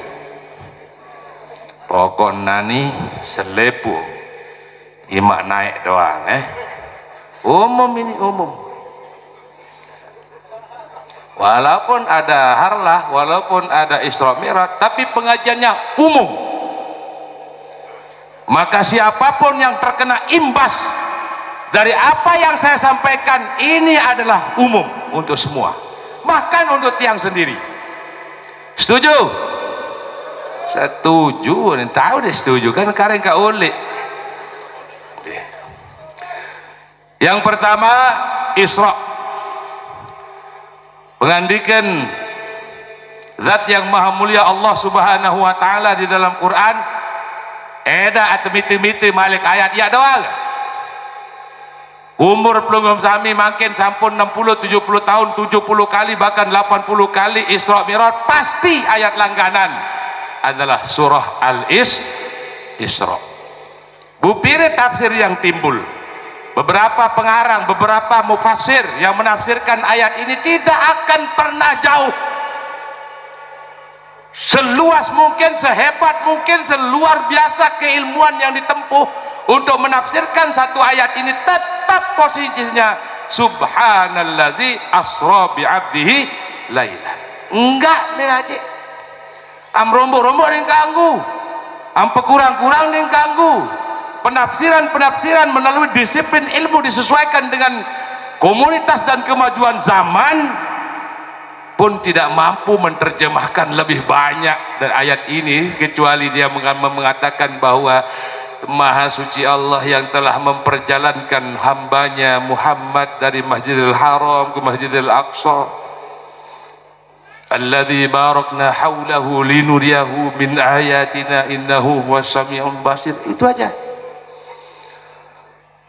Pokok nani selepu imak naik doang umum, ini umum. Walaupun ada harlah, walaupun ada Isra Mi'raj, tapi pengajiannya umum. Maka siapapun yang terkena imbas dari apa yang saya sampaikan ini adalah umum untuk semua, bahkan untuk tiang sendiri. Setuju? Setuju, tahu deh setuju kan kareng kak oleh. Yang pertama Isra, pengandikan zat yang maha mulia Allah subhanahu wa ta'ala di dalam Quran, eda atau miti-miti malik ayat ya doang. Umur pelunggum sami makin sampun 60, 70 tahun, 70 kali bahkan 80 kali Isra Mi'raj, pasti ayat langganan adalah surah Al-Isra. Bupire tafsir yang timbul, beberapa pengarang, beberapa mufassir yang menafsirkan ayat ini tidak akan pernah jauh, seluas mungkin, sehebat mungkin, seluar biasa keilmuan yang ditempuh untuk menafsirkan satu ayat ini, tetap posisinya subhanallazi asra bi'abdihi lailan. Enggak nih aja am rombok-rombok nih ganggu, am kurang-kurang nih ganggu. Penafsiran melalui disiplin ilmu disesuaikan dengan komunitas dan kemajuan zaman pun tidak mampu menerjemahkan lebih banyak dari ayat ini, kecuali dia mengatakan bahwa Maha Suci Allah yang telah memperjalankan hambanya Muhammad dari Masjidil Haram ke Masjidil Aqsa, alladzi barakna haulahu linuriyahu min ayatina innahu huwas samiul basir. Itu aja.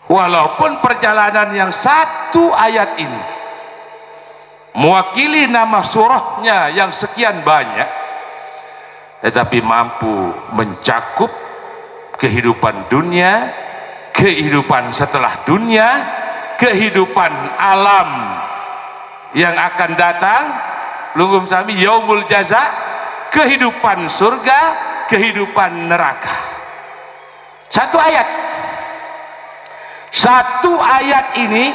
Walaupun perjalanan yang satu ayat ini mewakili nama surahnya yang sekian banyak, tetapi mampu mencakup kehidupan dunia, kehidupan setelah dunia, kehidupan alam yang akan datang, lunggum sami yaumul jaza, kehidupan surga, kehidupan neraka. Satu ayat ini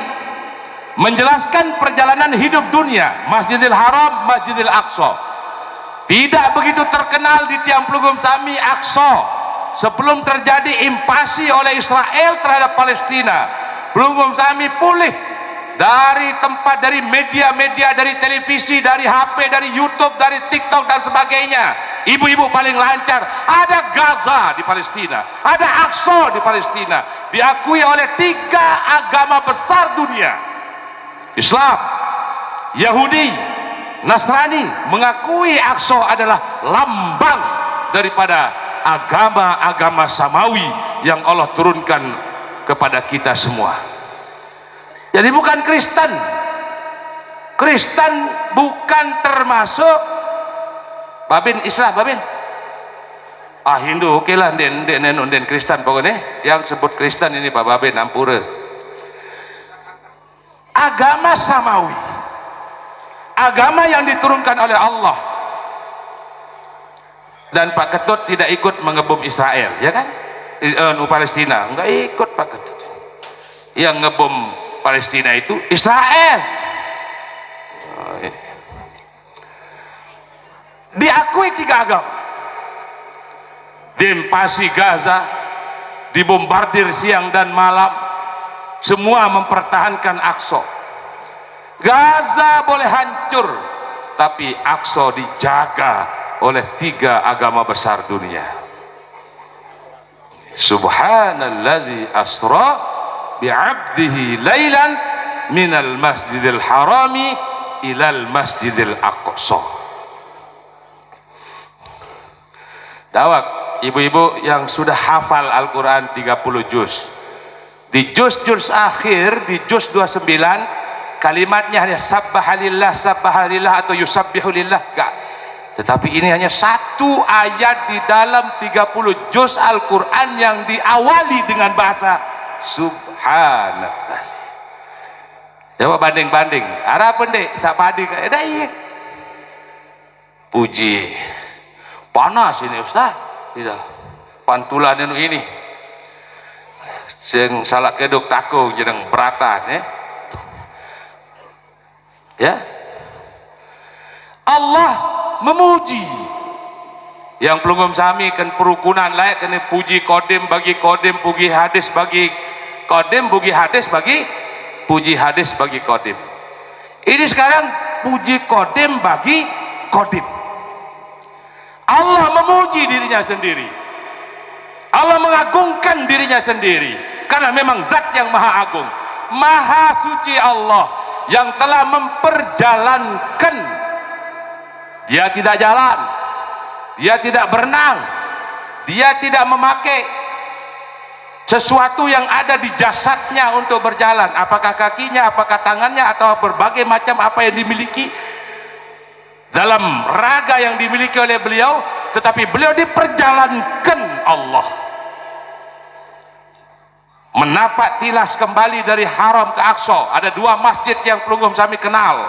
menjelaskan perjalanan hidup dunia, Masjidil Haram, Masjidil Aqsa. Tidak begitu terkenal di tiang pelugum sami Aqsa sebelum terjadi invasi oleh Israel terhadap Palestina. Pelugum sami pulih dari tempat, dari media-media, dari televisi, dari HP, dari YouTube, dari TikTok dan sebagainya. Ibu-ibu paling lancar, ada Gaza di Palestina, ada Aqsa di Palestina, diakui oleh 3 agama besar dunia, Islam, Yahudi, Nasrani, mengakui Aqsa adalah lambang daripada agama-agama samawi yang Allah turunkan kepada kita semua. Jadi bukan Kristen. Kristen bukan termasuk Babin Islam, Babin. Hindu oke lah, den Kristen pokoknya. Yang sebut Kristen ini Pak Babin ampura. Agama samawi, agama yang diturunkan oleh Allah. Dan Pak Ketut tidak ikut mengebom Israel, ya kan? Palestina enggak ikut Pak Ketut. Yang ngebom Palestina itu Israel. Diakui 3 agama. Diinvasi Gaza, dibombardir siang dan malam, semua mempertahankan Aqsa. Gaza boleh hancur, tapi Aqsa dijaga oleh 3 agama besar dunia. Subhanallazi asra bi'abdihi lailan minal masjidil harami ilal masjidil aqsa. Dawak ibu-ibu yang sudah hafal Al-Quran 30 juz, di juz akhir, di juz 29 kalimatnya hanya sabbahalillah, sabbahalillah atau yusabbihulillah, enggak. Tetapi ini hanya 1 ayat di dalam 30 juz Al-Quran yang diawali dengan bahasa subhanallah. Coba banding-banding harapan dek sapadi kayak puji panas ini Ustaz, tidak pantulan ini sing salah kedok takung jeneng beratan ya. Allah memuji yang pelunggum sami kan perukunan layak kena puji kodim bagi kodim, puji hadis bagi kodim, puji hadis bagi puji hadis bagi kodim. Ini sekarang puji kodim bagi kodim. Allah memuji dirinya sendiri, Allah mengagungkan dirinya sendiri karena memang zat yang maha agung. Maha suci Allah yang telah memperjalankan. Dia tidak jalan, dia tidak berenang, dia tidak memakai sesuatu yang ada di jasadnya untuk berjalan, apakah kakinya, apakah tangannya, atau berbagai macam apa yang dimiliki dalam raga yang dimiliki oleh beliau, tetapi beliau diperjalankan Allah menapak tilas kembali dari Haram ke Aqsa. Ada dua masjid yang pelunggum sami kenal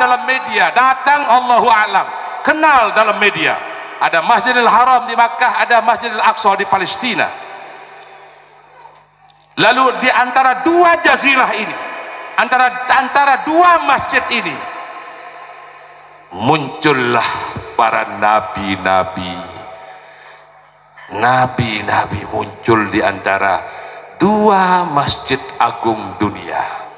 dalam media, datang Allahu a'lam, kenal dalam media. Ada Masjidil Haram di Makkah, ada Masjidil Aqsa di Palestina. Lalu di antara dua jazirah ini, antara dua masjid ini, muncullah para nabi-nabi muncul di antara dua masjid agung dunia.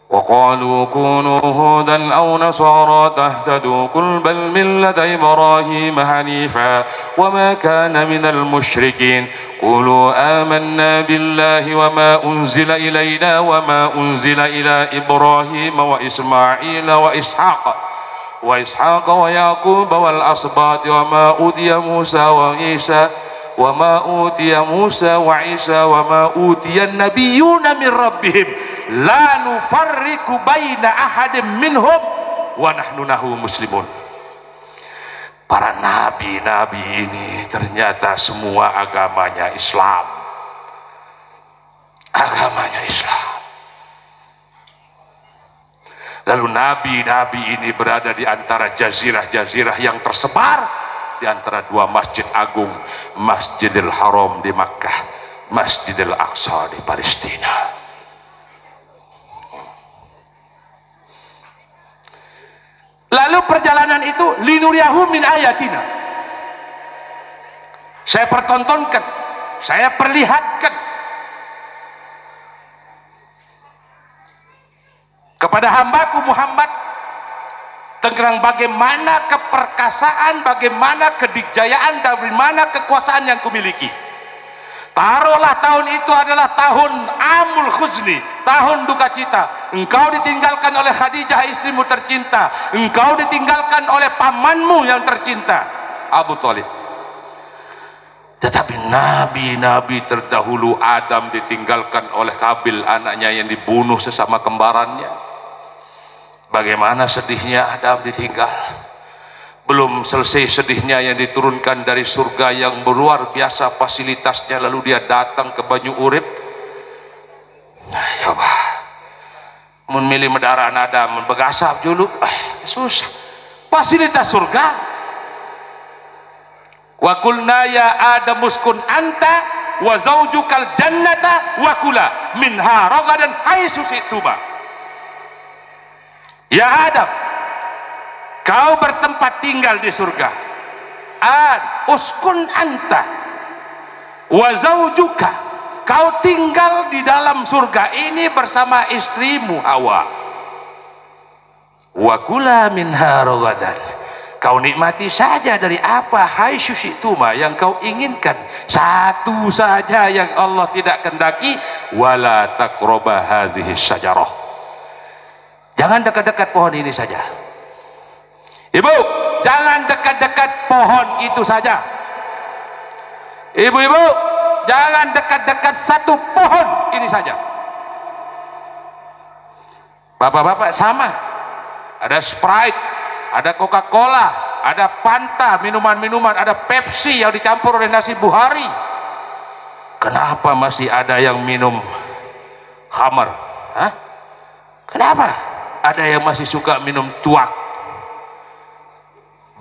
وقالوا كونوا هودا أو نصارى تهتدوا قل بل ملة إبراهيم حنيفا وما كان من المشركين قولوا آمنا بالله وما أنزل إلينا وما أنزل إلى إبراهيم وإسماعيل وإسحاق ويعقوب والأسباط وما أوتي موسى وعيسى وما أوتي النبيون من ربهم لا نفرق بين أحد منهم ونحن له مسلمون. Para nabi-nabi ini ternyata semua agamanya Islam. Agamanya Islam. Lalu nabi-nabi ini berada di antara jazirah-jazirah yang tersebar di antara dua masjid agung, Masjidil Haram di Makkah, Masjidil Aqsa di Palestina. Lalu perjalanan itu linuriyahu min ayatina. Saya pertontonkan, saya perlihatkan kepada hambaku Muhammad tentang bagaimana keperkasaan, bagaimana kedikjayaan, dan bagaimana kekuasaan yang kumiliki. Taruhlah tahun itu adalah tahun Amul Khuzni, tahun duka cita. Engkau ditinggalkan oleh Khadijah istrimu tercinta, engkau ditinggalkan oleh pamanmu yang tercinta Abu Thalib. Tetapi nabi-nabi terdahulu, Adam ditinggalkan oleh Kabil anaknya yang dibunuh sesama kembarannya. Bagaimana sedihnya Adam ditinggal. Belum selesai sedihnya yang diturunkan dari surga yang luar biasa fasilitasnya, lalu dia datang ke Banyu Urip. Nah, coba memilih medara Adam begasap dulu, susah. Fasilitas surga. Wa qulna ya Adam uskun anta wa zaujukal jannata wa kula minha ragadan haitsu syi'tuma. Ya Adam, kau bertempat tinggal di surga. Uskun anta wa zaujuka, kau tinggal di dalam surga ini bersama istrimu Hawa. Wa kula minha ragadan, kau nikmati saja dari apa haitsu syi'tuma yang kau inginkan. Satu saja yang Allah tidak kendaki, wala taqraba hadhihi syajarah. Jangan dekat-dekat pohon ini saja. Ibu, jangan dekat-dekat pohon itu saja. Ibu-ibu, jangan dekat-dekat satu pohon ini saja. Bapak-bapak sama. Ada Sprite, ada Coca-Cola, ada Fanta, minuman-minuman, ada Pepsi yang dicampur oleh nasi buhari. Kenapa masih ada yang minum khamar? Hah? Kenapa? Ada yang masih suka minum tuak,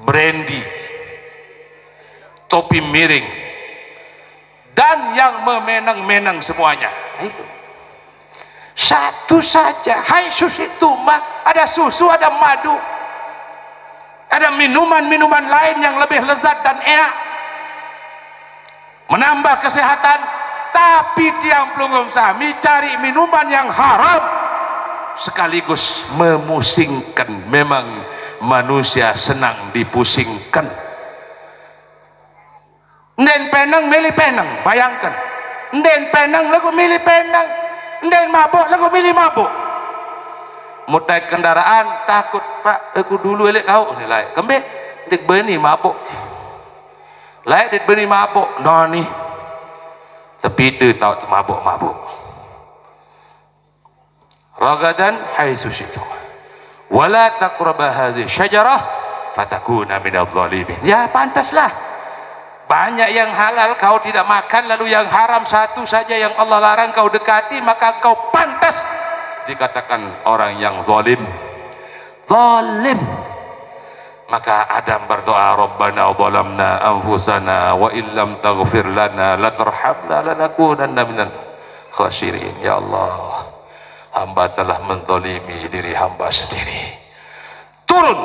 brandy, topi miring, dan yang memenang-menang semuanya. Itu satu saja. Hai susu itu mah ada susu, ada madu, Ada minuman-minuman lain yang lebih lezat dan enak, menambah kesehatan, tapi tiang Pelunggung Sami cari minuman yang haram sekaligus memusingkan. Memang manusia senang dipusingkan. Nden penang milih penang, bayangkan. Nden penang lagu milih penang, nden mabuk lagu milih mabuk. Mutai kendaraan takut, Pak, aku dulu elek kau nilai kembali dik beni mabuk, lain dik beni mabuk noni tapi itu tahu mabuk ragadan haitsu syi'tum wala taqrabu hadhihi syajarah fatakuna minadh dhalimin. Ya pantaslah, banyak yang halal kau tidak makan, lalu yang haram satu saja yang Allah larang kau dekati, maka kau pantas dikatakan orang yang zalim. Maka Adam berdoa, Rabbana zalamna anfusana wa illam taghfir lana latarhamna lanakunanna minal khasirin. Ya Allah, hamba telah menzalimi diri hamba sendiri. Turun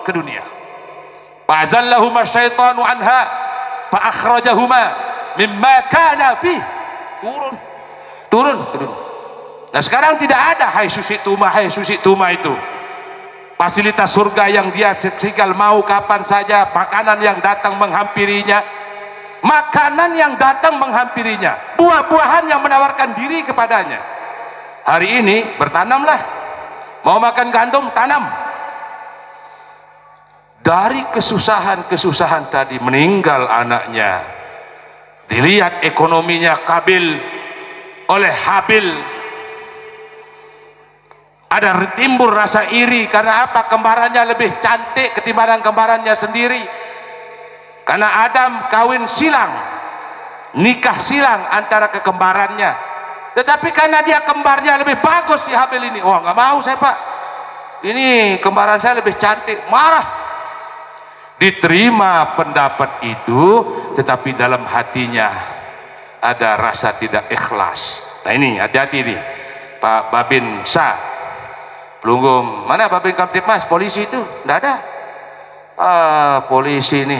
ke dunia, fa'azallahuma syaitanu anha fa'akhrajahuma mimma kana fi. Turun ke dunia. Nah sekarang tidak ada hai susi tuma itu fasilitas surga yang dia tinggal mau kapan saja, makanan yang datang menghampirinya, buah-buahan yang menawarkan diri kepadanya. Hari ini bertanamlah, mau makan gandum tanam. Dari kesusahan tadi meninggal anaknya, dilihat ekonominya Kabil oleh Habil, ada timbul rasa iri. Karena apa? Kembarannya lebih cantik ketimbang kembarannya sendiri. Karena Adam kawin silang, nikah silang antara kekembarannya. Tetapi karena dia kembarnya lebih bagus di Habil ini, wah nggak mau saya, Pak, ini kembaran saya lebih cantik. Marah. Diterima pendapat itu, tetapi dalam hatinya ada rasa tidak ikhlas. Nah ini hati-hati nih Pak Babin Syah Pelunggung. Mana Babin Kamtipmas? Polisi itu tidak ada. Polisi ini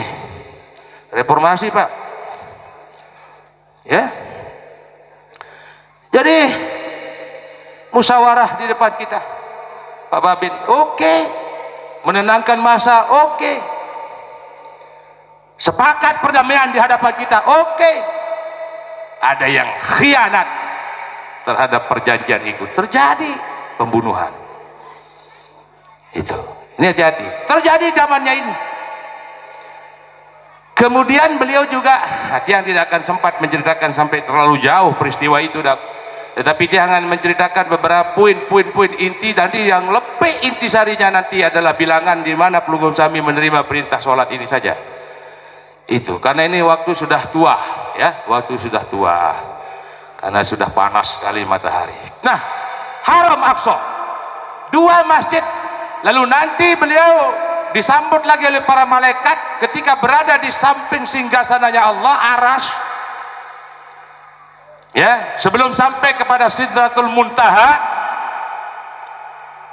reformasi, Pak, ya. Jadi musyawarah di depan kita, Pak Babin, oke. Menenangkan masa, oke. Sepakat perdamaian di hadapan kita, oke. Ada yang khianat terhadap perjanjian itu, terjadi pembunuhan. Itu, ini hati-hati, terjadi zamannya ini. Kemudian beliau juga, yang tidak akan sempat menceritakan sampai terlalu jauh peristiwa itu, tetapi jangan menceritakan beberapa poin-poin inti. Nanti yang lebih intisarinya nanti adalah bilangan di mana Pelunggung Sami menerima perintah sholat ini saja. Itu karena ini waktu sudah tua, ya, waktu sudah tua, karena sudah panas sekali matahari. Nah, Haram Aqsa, dua masjid. Lalu nanti beliau disambut lagi oleh para malaikat ketika berada di samping singgasananya Allah, Arasy. Ya, sebelum sampai kepada Sidratul Muntaha,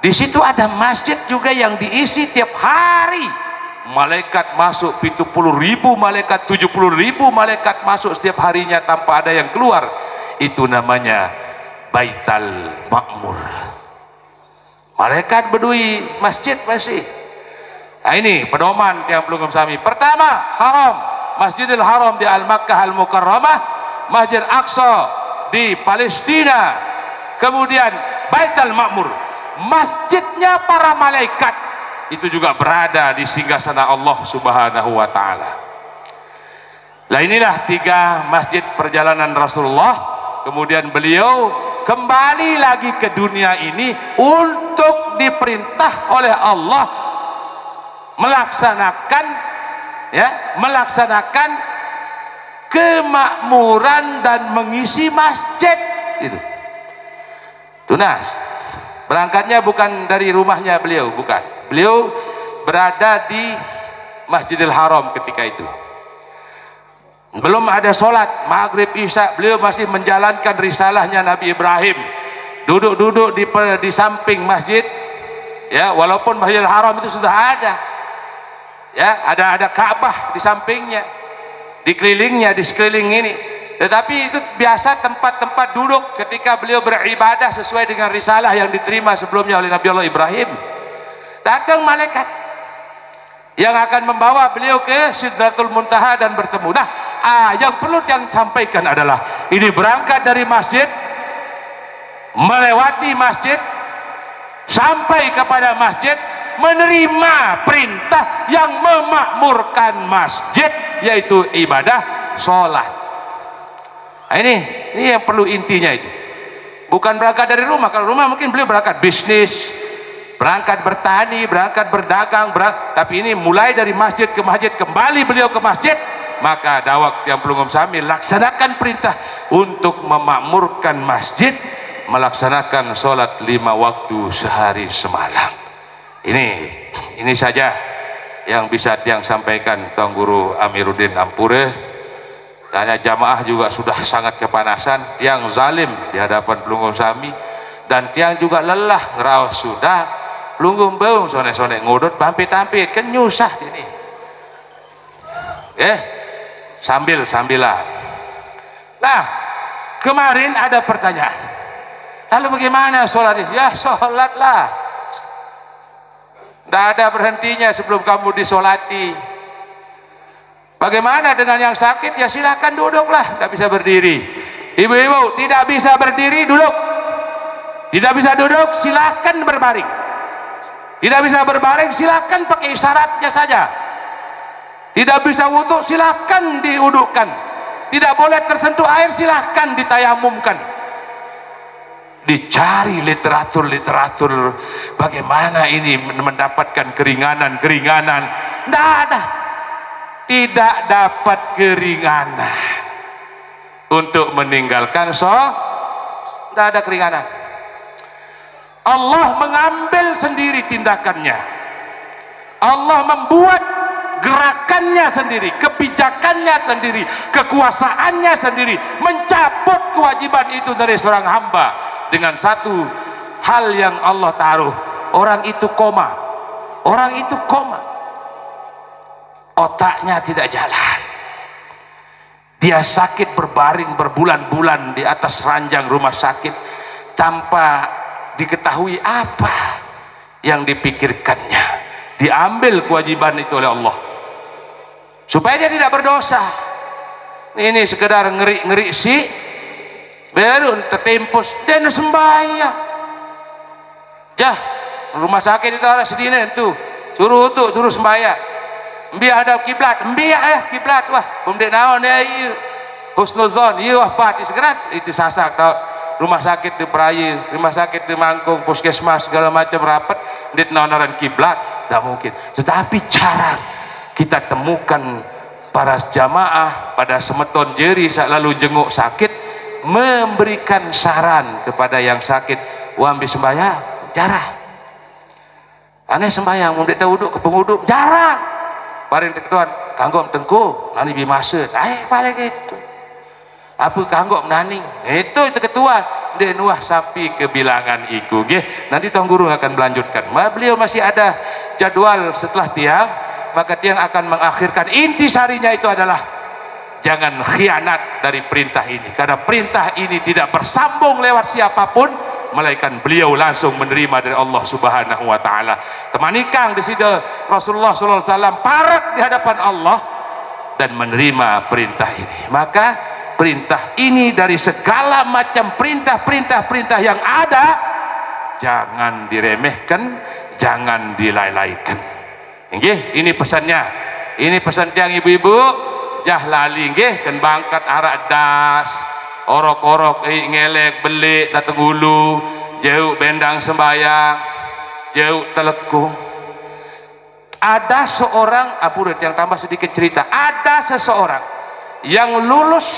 di situ ada masjid juga yang diisi tiap hari. Malaikat masuk 70.000, malaikat 70.000 malaikat masuk setiap harinya tanpa ada yang keluar. Itu namanya Baitul Ma'mur. Malaikat berdui, masjid masih. Nah ini pedoman yang Pelunggung Sami. Pertama, haram, Masjidil Haram di Al-Makkah Al-Mukarramah, Masjid Aqsa di Palestina, kemudian Baitul Ma'mur, masjidnya para malaikat, itu juga berada di singgasana Allah Subhanahu wa Ta'ala. Nah inilah tiga masjid perjalanan Rasulullah. Kemudian beliau kembali lagi ke dunia ini untuk diperintah oleh Allah melaksanakan kemakmuran dan mengisi masjid itu. Tunas berangkatnya bukan dari rumahnya beliau, bukan. Beliau berada di Masjidil Haram ketika itu. Belum ada sholat maghrib isya, beliau masih menjalankan risalahnya Nabi Ibrahim, duduk-duduk di samping masjid, ya, walaupun Masjidil Haram itu sudah ada, Ya, ada Ka'bah di sampingnya, di kelilingnya, di sekeliling ini. Tetapi itu biasa tempat-tempat duduk ketika beliau beribadah sesuai dengan risalah yang diterima sebelumnya oleh Nabi Allah Ibrahim. Datang malaikat yang akan membawa beliau ke Sidratul Muntaha dan bertemu. Nah, yang perlu yang sampaikan adalah ini berangkat dari masjid, melewati masjid, sampai kepada masjid, menerima perintah yang memakmurkan masjid, yaitu ibadah sholat. Nah, ini yang perlu intinya itu. Bukan berangkat dari rumah. Kalau rumah mungkin beliau berangkat bisnis, berangkat bertani, berangkat berdagang, tapi ini mulai dari masjid ke masjid, kembali beliau ke masjid. Maka dawak yang pelungum Sami laksanakan perintah untuk memakmurkan masjid, melaksanakan sholat 5 waktu sehari semalam. Ini saja yang bisa tiang sampaikan Tuan Guru Amiruddin Ampure. Tanya jamaah juga sudah sangat kepanasan, tiang zalim di hadapan pelungum Sami, dan tiang juga lelah ngerawas sudah pelungum beung sone-sone ngudut tampit-tampit kan nyusah ini. Sambil-sambilan. Nah, kemarin ada pertanyaan, lalu bagaimana sholat? Ya sholatlah, tidak ada berhentinya sebelum kamu disolati. Bagaimana dengan yang sakit? Ya silakan duduklah, tidak bisa berdiri. Ibu-ibu tidak bisa berdiri, duduk. Tidak bisa duduk, silakan berbaring. Tidak bisa berbaring, silakan pakai isyaratnya saja. Tidak bisa wudu, silakan diudukkan. Tidak boleh tersentuh air, silakan ditayamumkan. Dicari literatur bagaimana ini mendapatkan keringanan. Tidak ada. Tidak dapat keringanan untuk meninggalkan tidak ada keringanan. Allah mengambil sendiri tindakannya, Allah membuat gerakannya sendiri, kebijakannya sendiri, kekuasaannya sendiri, mencabut kewajiban itu dari seorang hamba dengan satu hal yang Allah taruh. Orang itu koma, otaknya tidak jalan, dia sakit berbaring berbulan-bulan di atas ranjang rumah sakit tanpa diketahui apa yang dipikirkannya. Diambil kewajiban itu oleh Allah supaya dia tidak berdosa. Ini sekedar ngeri sih baru tertempus dan sembahyang. Ya, rumah sakit itu ada sedina itu suruh sembahyang. Biar ada kiblat, kiblat wah, kemudian naon ya ieu husnuzon, ieu wah pati segera itu sasak tau. Rumah sakit di Prayi, rumah sakit di Mangkung, puskesmas segala macam rapat, dit naonaran kiblat, tidak mungkin. Tetapi cara kita temukan para jamaah pada semeton jeri lalu jenguk sakit, memberikan saran kepada yang sakit, wambi sembahyang, jarang. Aneh sembahyang, mau dia wuduk ke penguduk, jarang. Paling ketuan kanggo tengku nani bimasud paling gitu apa kanggo naning itu ketua dia nuah sampai ke bilangan iku nanti Tuan Guru akan melanjutkan. Beliau masih ada jadwal setelah tiang, maka tiang akan mengakhirkan. Inti sarinya itu adalah jangan khianat dari perintah ini, karena perintah ini tidak bersambung lewat siapapun, melainkan beliau langsung menerima dari Allah Subhanahu wa taala. Temanikang di sini Rasulullah sallallahu alaihi wasallam parak di hadapan Allah dan menerima perintah ini. Maka perintah ini dari segala macam perintah yang ada jangan diremehkan, jangan dilai-laikan. Nggih, ini pesannya. Ini pesan tiang ibu-ibu, jah lali nggih kan bangkat arak das. Orok-orok ngelek belik datang hulu jauh bendang sembayang jauh telekung. Ada seorang yang tambah sedikit cerita, ada seseorang yang lulus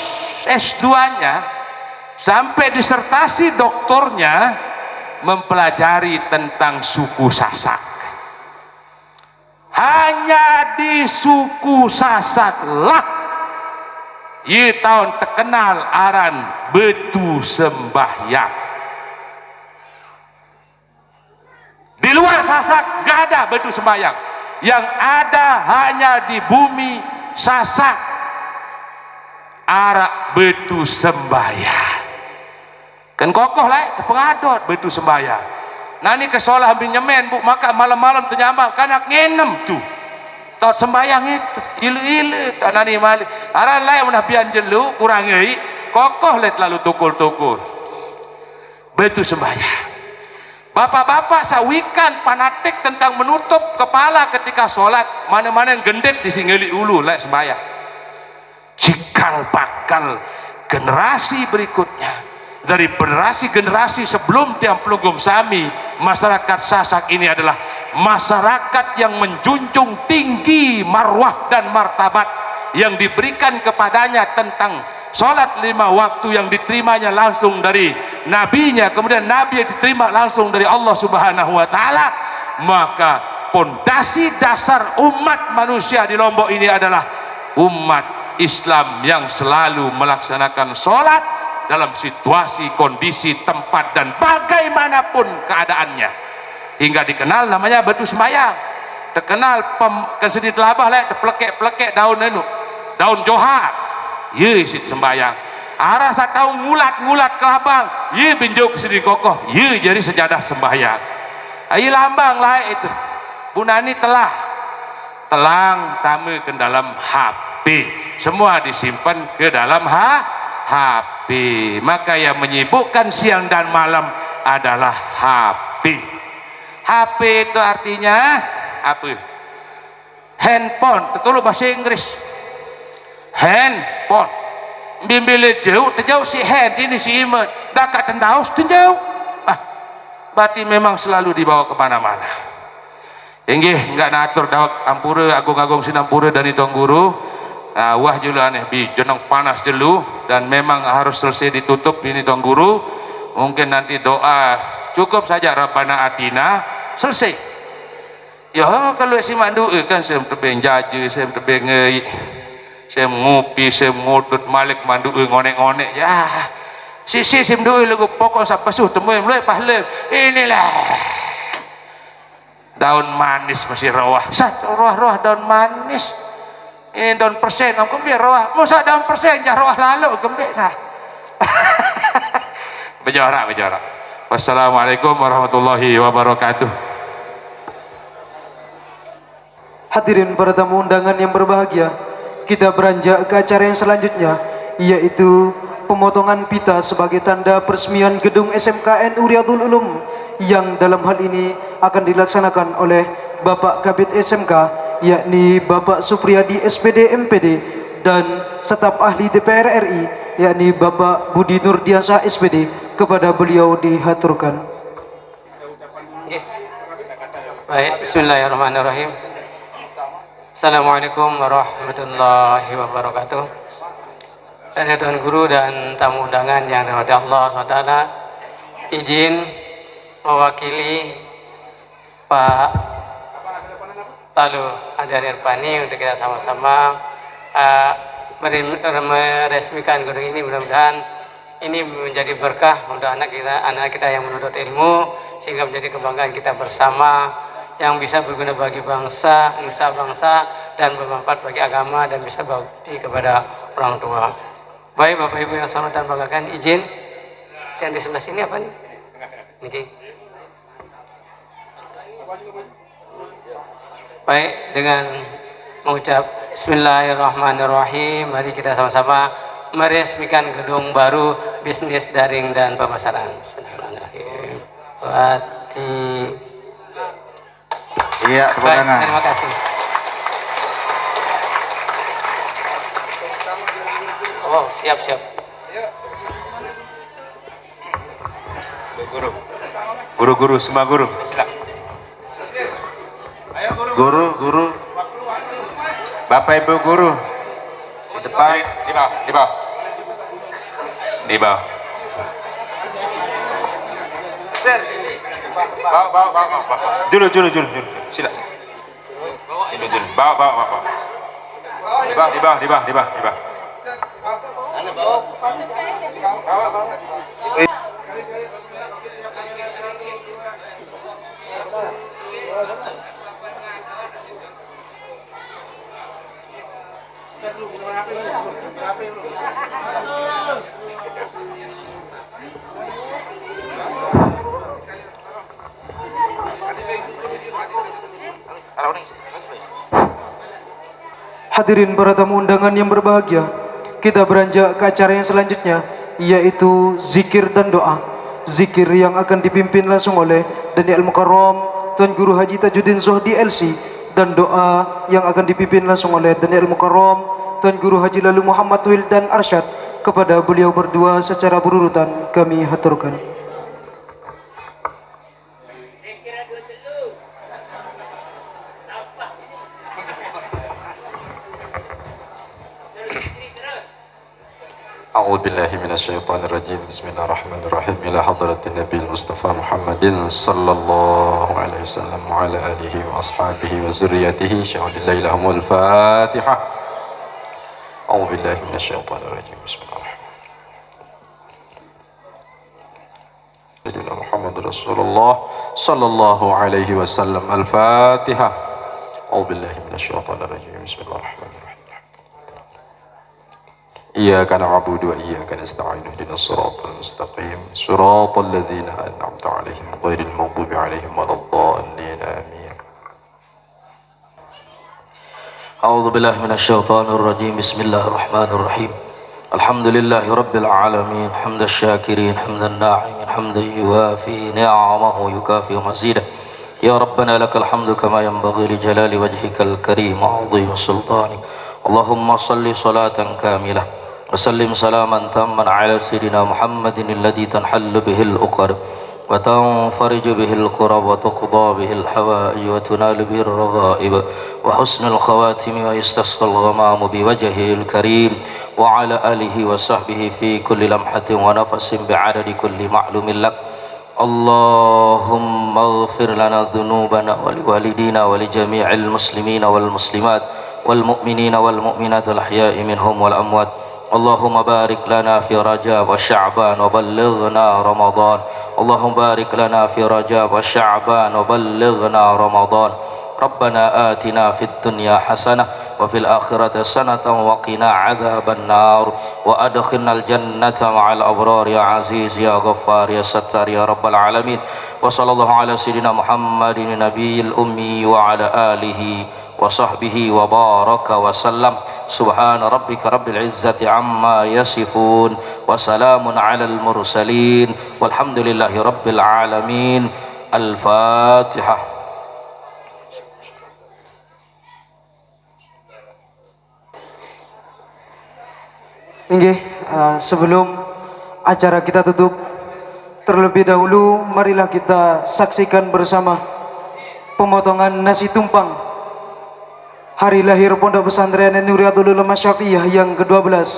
S2-nya sampai disertasi doktornya mempelajari tentang suku Sasak. Hanya di suku Sasak lah ia tahun terkenal aran betu sembahyang. Di luar Sasak gak ada betu sembahyang. yang ada hanya di bumi Sasak, arak betu sembahyang. Kan kokoh lah pengadot betu sembahyang. Nani ke sekolah ambil nyemen bu, maka malam-malam ternyambang kanak ngenem tuh. Tot sembahyang itu ilu-ilu tak nani mali. Aran lain menapian jelu kurang ei, kokoh let lalu tukul-tukul. Betu sembahyang. Bapak-bapak sawikan fanatik tentang menutup kepala ketika sholat, mana-mana yang gendet di singgeli ulu lek sembahyang. Cikal bakal generasi berikutnya dari generasi sebelum Tiang Pelugum Sami, masyarakat Sasak ini adalah masyarakat yang menjunjung tinggi marwah dan martabat yang diberikan kepadanya tentang sholat 5 waktu yang diterimanya langsung dari nabinya, kemudian nabi yang diterima langsung dari Allah Subhanahu wa taala. Maka pondasi dasar umat manusia di Lombok ini adalah umat Islam yang selalu melaksanakan sholat dalam situasi, kondisi, tempat dan bagaimanapun keadaannya, hingga dikenal namanya betu sembahyang. Terkenal kesedih telabah lah plekek daun johar ye sit sembahyang. Arah sak tahu ngulat kelabang ye binjau kesedih kokoh ye jadi sejadah sembahyang. Ayi lambang lah itu bunani telang tamu ke dalam HP, semua disimpan ke dalam HP. Maka yang menyibukkan siang dan malam adalah HP. HP itu artinya apa? Handphone. Betul bahasa Inggris. Handphone. Bimbele terjauh si hand ini si iman. Dekat tendaus terjauh. Berarti memang selalu dibawa kemana-mana. Inggih enggak natur dawak ampura agung-agung sinampura dari Tuan Guru. Wah jula aneh bi jeneng panas dulu dan memang harus selesai ditutup ini Tuan Guru. Mungkin nanti doa cukup saja Rabbana Atina selesai. Ya kalau si mandu kan saya tebing jaje, saya tebing ngei, saya ngopi, saya ngudut malik mandu ngonek-ngonek ya. Sisi simdu lagu pokok sampai suh temuin mulai pahle inilah daun manis masih rawah. Rawah daun manis. Ini daun persen, kamu biar rawah. Musa daun persen, jah rawah lalu gembek nah. Berjarak. Wassalamualaikum warahmatullahi wabarakatuh. Hadirin para tamu undangan yang berbahagia, kita beranjak ke acara yang selanjutnya, yaitu pemotongan pita sebagai tanda peresmian gedung SMKN Riyadhul Ulum, yang dalam hal ini akan dilaksanakan oleh Bapak Kabid SMK, yakni Bapak Supriyadi SPD MPD, dan staf ahli DPR RI, yakni Bapak Budi Nurdiansyah SPD. Kepada beliau dihaturkan. Baik, bismillahirrahmanirrahim. Assalamualaikum warahmatullahi wabarakatuh. Dari Tuan Guru dan tamu undangan yang dirahmati Allah SWT, izin mewakili Pak Lalu Hajar Irfani untuk kita sama-sama meresmikan gedung ini. Mudah-mudahan ini menjadi berkah untuk anak kita yang menuntut ilmu, sehingga menjadi kebanggaan kita bersama, yang bisa berguna bagi bangsa, nusa bangsa, dan bermanfaat bagi agama, dan bisa berbakti kepada orang tua. Baik Bapak Ibu yang saya hormati dan banggakan, izin yang di sebelah sini apa nih? Niki. Baik, dengan mengucap Bismillahirrahmanirrahim, mari kita sama-sama meresmikan gedung baru bisnis daring dan pemasaran. Bismillahirrahmanirrahim. Iya, baik, terima kasih. Oh, siap. Guru, semua guru. Silakan. Guru. Bapak Ibu guru. Di depan. Di bawah. Bawa. Julu. Silakan. Ini julu. Bawa. Di bawah. Hadirin para tamu undangan yang berbahagia, kita beranjak ke acara yang selanjutnya, yaitu zikir dan doa. Zikir yang akan dipimpin langsung oleh Daniel Mukarram Tuan Guru Haji Tajuddin Zohdi LC, dan doa yang akan dipimpin langsung oleh Daniel Mukarram Tuan Guru Haji Lalu Muhammad Wildan Arsyad. Kepada beliau berdua secara berurutan kami haturkan. أعوذ بالله من الشيطان الرجيم بسم الله الرحمن الرحيم إلى حضرة النبي المصطفى محمد صلى الله عليه وسلم وعلى آله وأصحابه وذريته شهد الله لهم الفاتحة أعوذ بالله من الشيطان الرجيم بسم الله الرحمن الرحيم سيدنا محمد رسول الله صلى الله عليه وسلم الفاتحة أعوذ بالله من الشيطان الرجيم بسم الله الرحمن الرحيم إياك نعبد وإياك نستعين اهدنا الصراط المستقيم صراط الذين أنعمت عليهم غير المغضوب عليهم ولا الضالين آمين. أعوذ بالله من الشيطان الرجيم بسم الله الرحمن الرحيم الحمد لله رب العالمين حمد الشاكرين حمد الناعمين حمدا يوافي نعمه يكافئ مزيده يا ربنا لك الحمد كما ينبغي لجلال وجهك الكريم وعظيم سلطانك اللهم صل صلاة كاملة وسلم سلاما تاما على سيدنا محمد الذي تنحل به العقد وتنفرج به الكرب وتقضى به الحوائج وتنال به الرغائب وحسن الخواتم ويستسقى الغمام بوجهه الكريم وعلى آله وصحبه في كل لمحة ونفس بعدد كل معلوم لك اللهم اغفر لنا ذنوبنا ولوالدينا ولجميع المسلمين والمسلمات والمؤمنين والمؤمنات الأحياء منهم والأموات اللهم بارك لنا في رجب وشعبان وبلغنا رمضان اللهم بارك لنا في رجب وشعبان وبلغنا رمضان ربنا آتنا في الدنيا حسنة وفي الآخرة حسنة وقنا عذاب النار وأدخلنا الجنة مع الأبرار يا عزيز يا غفار يا ستار يا رب العالمين وصلى الله على سيدنا محمد النبي الأمي وعلى آله وصحبه وبارك وسلم سبحان ربك رب العزة عما يصفون وسلام على المرسلين والحمد لله رب العالمين الفاتحة. Inggih, sebelum acara kita tutup, terlebih dahulu marilah kita saksikan bersama pemotongan nasi tumpang hari lahir Pondok Pesantren Nuriyatul Ulama Syafi'iyah yang ke-12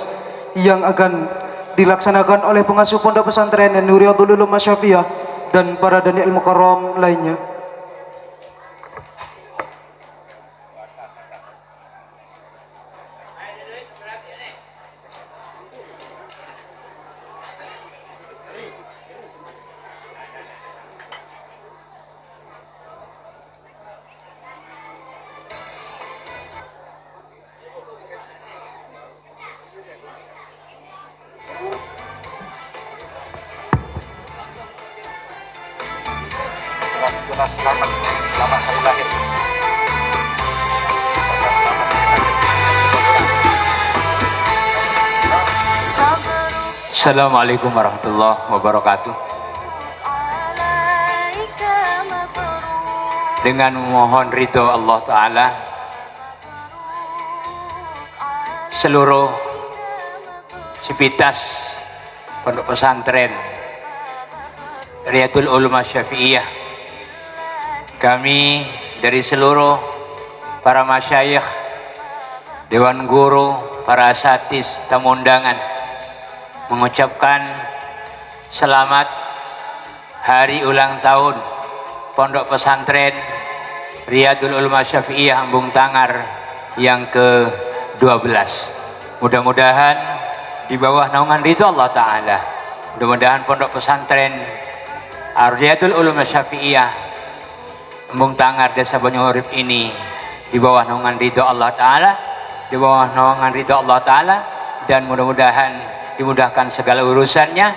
yang akan dilaksanakan oleh pengasuh Pondok Pesantren Nuriyatul Ulama Syafi'iyah dan para Daniel Mukarram lainnya. Selamat hari lahir. Assalamualaikum warahmatullahi wabarakatuh. Dengan memohon ridho Allah Ta'ala, seluruh sivitas Pondok Pesantren Riyatul Ulama Syafi'iyah, kami dari seluruh para masyayikh, dewan guru, para asatis, tamu undangan mengucapkan selamat hari ulang tahun Pondok Pesantren Riyatul Ulama Syafi'iyah Embung Tangar yang ke-12. Mudah-mudahan di bawah naungan ridho Allah Ta'ala, mudah-mudahan Pondok Pesantren Riyatul Ulama Syafi'iyah Embung Tangar Desa Banyurip ini di bawah naungan ridho Allah Ta'ala, di bawah naungan ridho Allah Ta'ala, dan mudah-mudahan dimudahkan segala urusannya,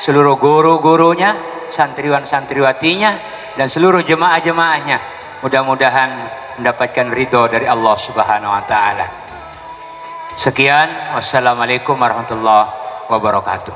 seluruh guru-gurunya, santriwan-santriwatinya, dan seluruh jemaah-jemaahnya. Mudah-mudahan mendapatkan ridho dari Allah Subhanahu wa Ta'ala. Sekian, wassalamualaikum warahmatullahi wabarakatuh.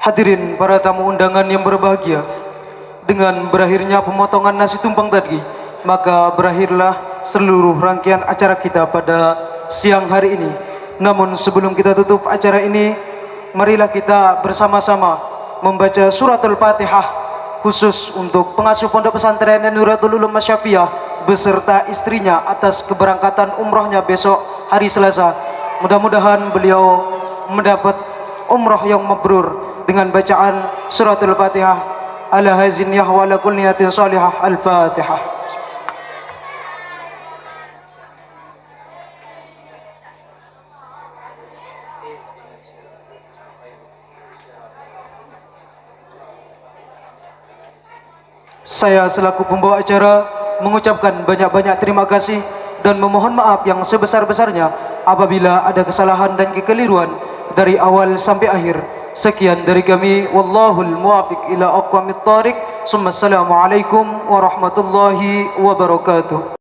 Hadirin para tamu undangan yang berbahagia, dengan berakhirnya pemotongan nasi tumpeng tadi, maka berakhirlah seluruh rangkaian acara kita pada siang hari ini. Namun sebelum kita tutup acara ini, marilah kita bersama-sama membaca suratul Fatihah khusus untuk pengasuh pondok pesantren Nuratul Ulum Masyafiyah beserta istrinya atas keberangkatan umrohnya besok hari Selasa. Mudah-mudahan beliau mendapat umroh yang mabrur dengan bacaan suratul Fatihah. Ala hazin yahwa ala kulli niyatin salihah. Al-Fatihah. Saya selaku pembawa acara mengucapkan banyak-banyak terima kasih dan memohon maaf yang sebesar-besarnya apabila ada kesalahan dan kekeliruan dari awal sampai akhir. Sekian dari kami, wallahul muwafiq ila aqwamit thariq. Assalamualaikum warahmatullahi wabarakatuh.